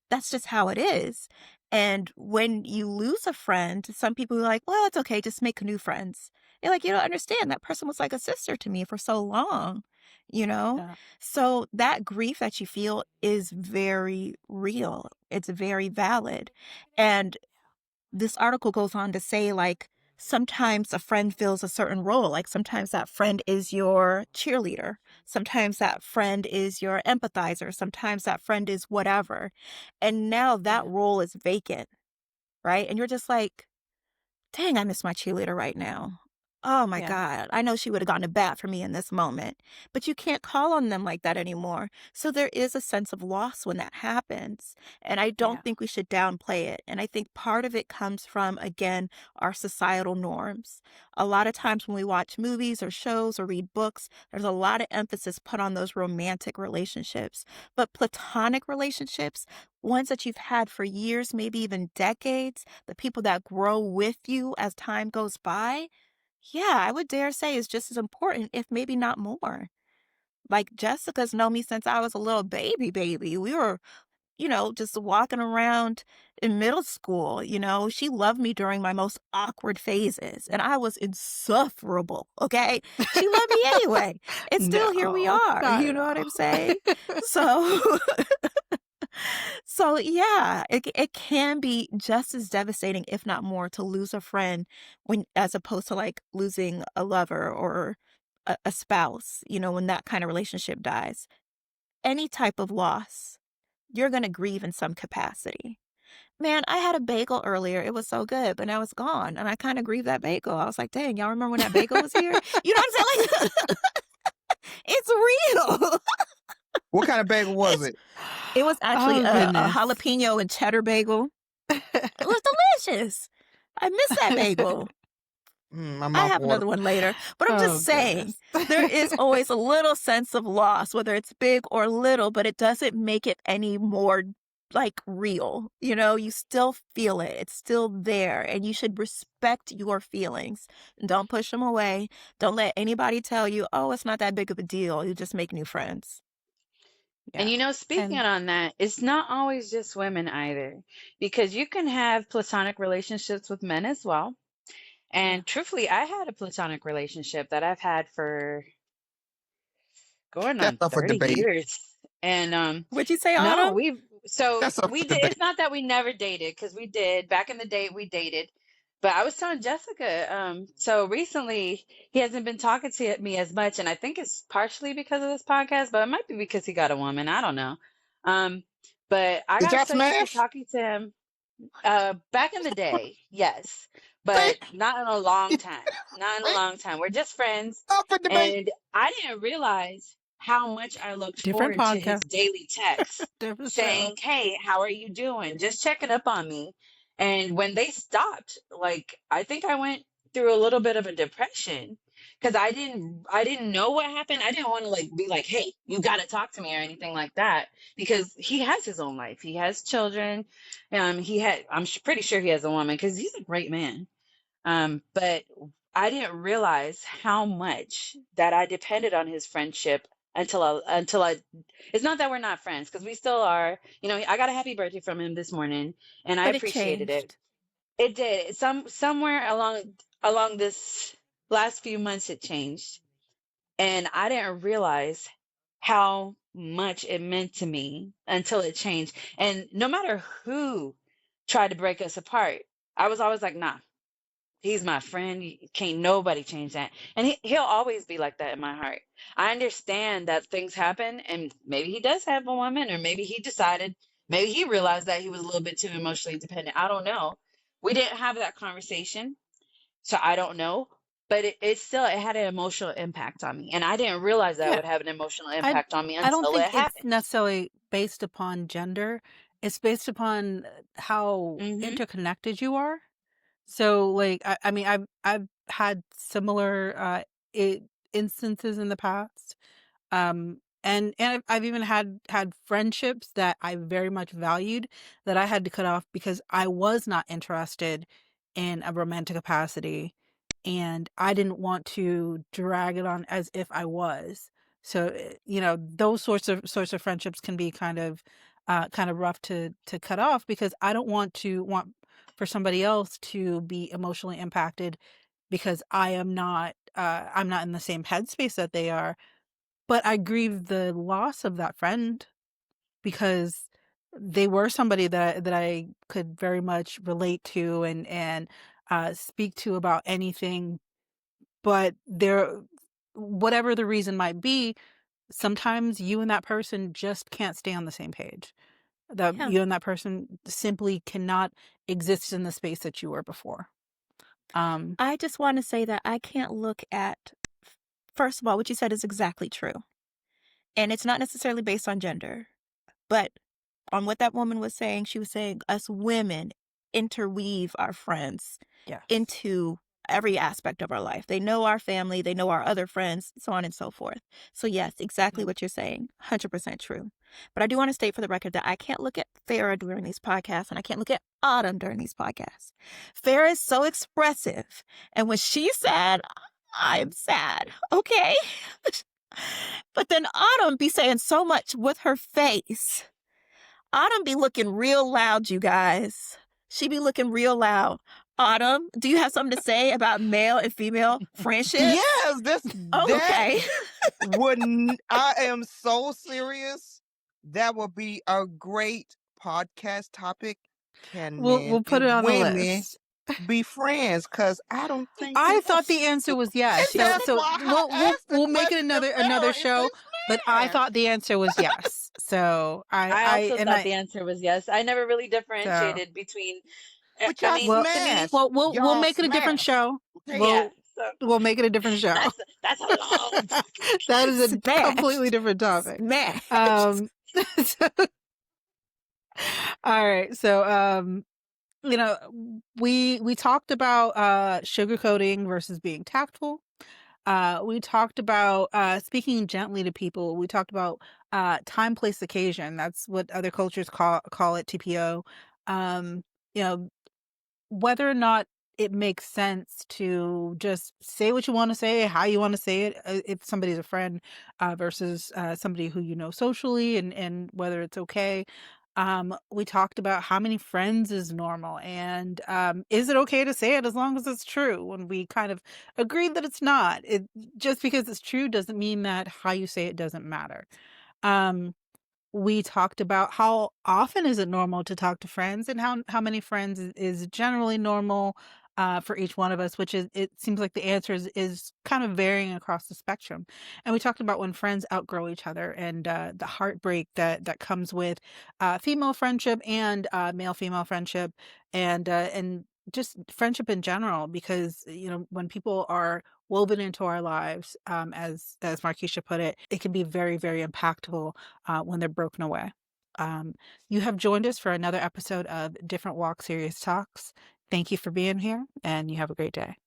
That's just how it is. And when you lose a friend, some people are like, well, it's okay, just make new friends. You're like, you don't understand. That person was like a sister to me for so long, you know? yeah, So that grief that you feel is very real. It's very valid. And this article goes on to say, like, sometimes a friend fills a certain role. Like, sometimes that friend is your cheerleader. Sometimes that friend is your empathizer. Sometimes that friend is whatever. And now that yeah, role is vacant, right? And you're just like, dang, I miss my cheerleader right now. Oh my yeah, God. I know she would have gone to bat for me in this moment. But you can't call on them like that anymore. So there is a sense of loss when that happens. And I yeah, don't think we should downplay it. And I think part of it comes from, again, our societal norms. A lot of times when we watch movies or shows or read books, there's a lot of emphasis put on those romantic relationships. But platonic relationships, ones that you've had for years, maybe even decades, the people that grow with you as time goes by, yeah, I would dare say is just as important, if maybe not more. Like Jessica's known me since I was a little baby. We were, just walking around in middle school. She loved me during my most awkward phases, and I was insufferable. Okay. She loved me anyway. And still here we no, are. not You at know what I'm saying? all. So So yeah, it can be just as devastating, if not more, to lose a friend when as opposed to like losing a lover or a spouse, when that kind of relationship dies. Any type of loss, you're gonna grieve in some capacity. Man, I had a bagel earlier. It was so good, but now it's gone. And I kind of grieved that bagel. I was like, dang, y'all remember when that bagel was here? You know what I'm saying? Like, it's real. What kind of bagel was It's it? it was actually Oh a goodness. jalapeno and cheddar bagel. It was delicious. I miss that bagel. My I mouth have water. another one later, but I'm just Oh saying goodness. there is always a little sense of loss, whether it's big or little, but it doesn't make it any more like real. You still feel it. It's still there, and you should respect your feelings. Don't push them away. Don't let anybody tell you, oh, it's not that big of a deal. You just make new friends. and Yeah. speaking And on that, it's not always just women either, because you can have platonic relationships with men as well. Yeah. And truthfully, I had a platonic relationship that I've had for going That's on up for 30 debate. years. And Would you say no, Autumn? That's up we for did, debate. it's not that we never dated, because we did back in the day, we dated. But I was telling Jessica, so recently he hasn't been talking to me as much, and I think it's partially because of this podcast, but it might be because he got a woman. I don't know. Um, but I Did got y'all so used to smash? talking to him back in the day, yes, See? but not in a long time. Not in a See? long time. We're just friends, Up for debate. and I didn't realize how much I looked Different forward to his podcast, daily texts different show. saying, "Hey, how are you doing?" Just checking up on me. And when they stopped, like I think I went through a little bit of a depression because I didn't know what happened. I didn't want to like be like, "Hey, you got to talk to me," or anything like that, because he has his own life. He has children. I'm pretty sure he has a woman because he's a great man. But I didn't realize how much that I depended on his friendship until I. It's not that we're not friends, because we still are. You know, I got a happy birthday from him this morning, and I But it appreciated it. changed. It did. Somewhere along this last few months, it changed, and I didn't realize how much it meant to me until it changed. And no matter who tried to break us apart, I was always like, nah, he's my friend. Can't nobody change that. And he'll always be like that in my heart. I understand that things happen, and maybe he does have a woman, or maybe he realized that he was a little bit too emotionally dependent. I don't know. We didn't have that conversation, so I don't know. But it had an emotional impact on me. And I didn't realize that it Yeah. would have an emotional I impact on me I don't until it think it's happened. necessarily based upon gender. It's based upon how Hmm. interconnected you are. So, like, I mean, I've had similar instances in the past. And I've even had friendships that I very much valued that I had to cut off because I was not interested in a romantic capacity, and I didn't want to drag it on as if I was. So, those sorts of friendships can be kind of rough to cut off because I don't want for somebody else to be emotionally impacted because I'm not in the same headspace that they are, but I grieve the loss of that friend because they were somebody that I could very much relate to and speak to about anything. But whatever the reason might be, sometimes you and that person just can't stay on the same page. That Yeah. you and that person simply cannot exist in the space that you were before. Um, I just want to say that I can't look at, first of all, what you said is exactly true. And it's not necessarily based on gender, but on what that woman was saying, she was saying us women interweave our friends yes. into every aspect of our life. They know our family, they know our other friends, so on and so forth. So, yes, exactly Yeah. what you're saying, 100% true. But I do want to state for the record that I can't look at Farah during these podcasts and I can't look at Autumn during these podcasts. Farah is so expressive. And when she's sad, I'm sad. Okay. But then Autumn be saying so much with her face. Autumn be looking real loud, you guys. She be looking real loud. Autumn, do you have something to say about male and female friendships? Yes, this Oh, that okay. wouldn't I am so serious. That would be a great podcast topic. Can men We'll put it and on the women list. be friends? Because I don't think I thought yes. the answer was yes. And She So that's said, so why I we'll asked the we'll make it question to another Farrah if they show, but I smash. thought the answer was yes. So I also thought I the answer was yes. I never really so differentiated between, But I y'all mean, well to me, smash. we'll Y'all make it a different smash. show. Okay? yeah. We'll So we'll make it a different show. that's a long topic. That is a completely smashed. different topic. Smashed. Um so, all right. So you know, we talked about sugarcoating versus being tactful. We talked about speaking gently to people. We talked about time, place, occasion. That's what other cultures call it, TPO. Um, you know, whether or not it makes sense to just say what you want to say, how you want to say it, if somebody's a friend versus somebody who you know socially, and whether it's okay. We talked about how many friends is normal and is it okay to say it as long as it's true? When we kind of agreed that it's not. It just because it's true doesn't mean that how you say it doesn't matter. Um, we talked about how often is it normal to talk to friends and how many friends is generally normal for each one of us, which is it seems like the answer is kind of varying across the spectrum. And we talked about when friends outgrow each other and the heartbreak that comes with female friendship and male female friendship and just friendship in general, because when people are woven into our lives, as Markeisha put it, it can be very, very impactful when they're broken away. Um, you have joined us for another episode of Different Walk Serious Talks. Thank you for being here, and you have a great day.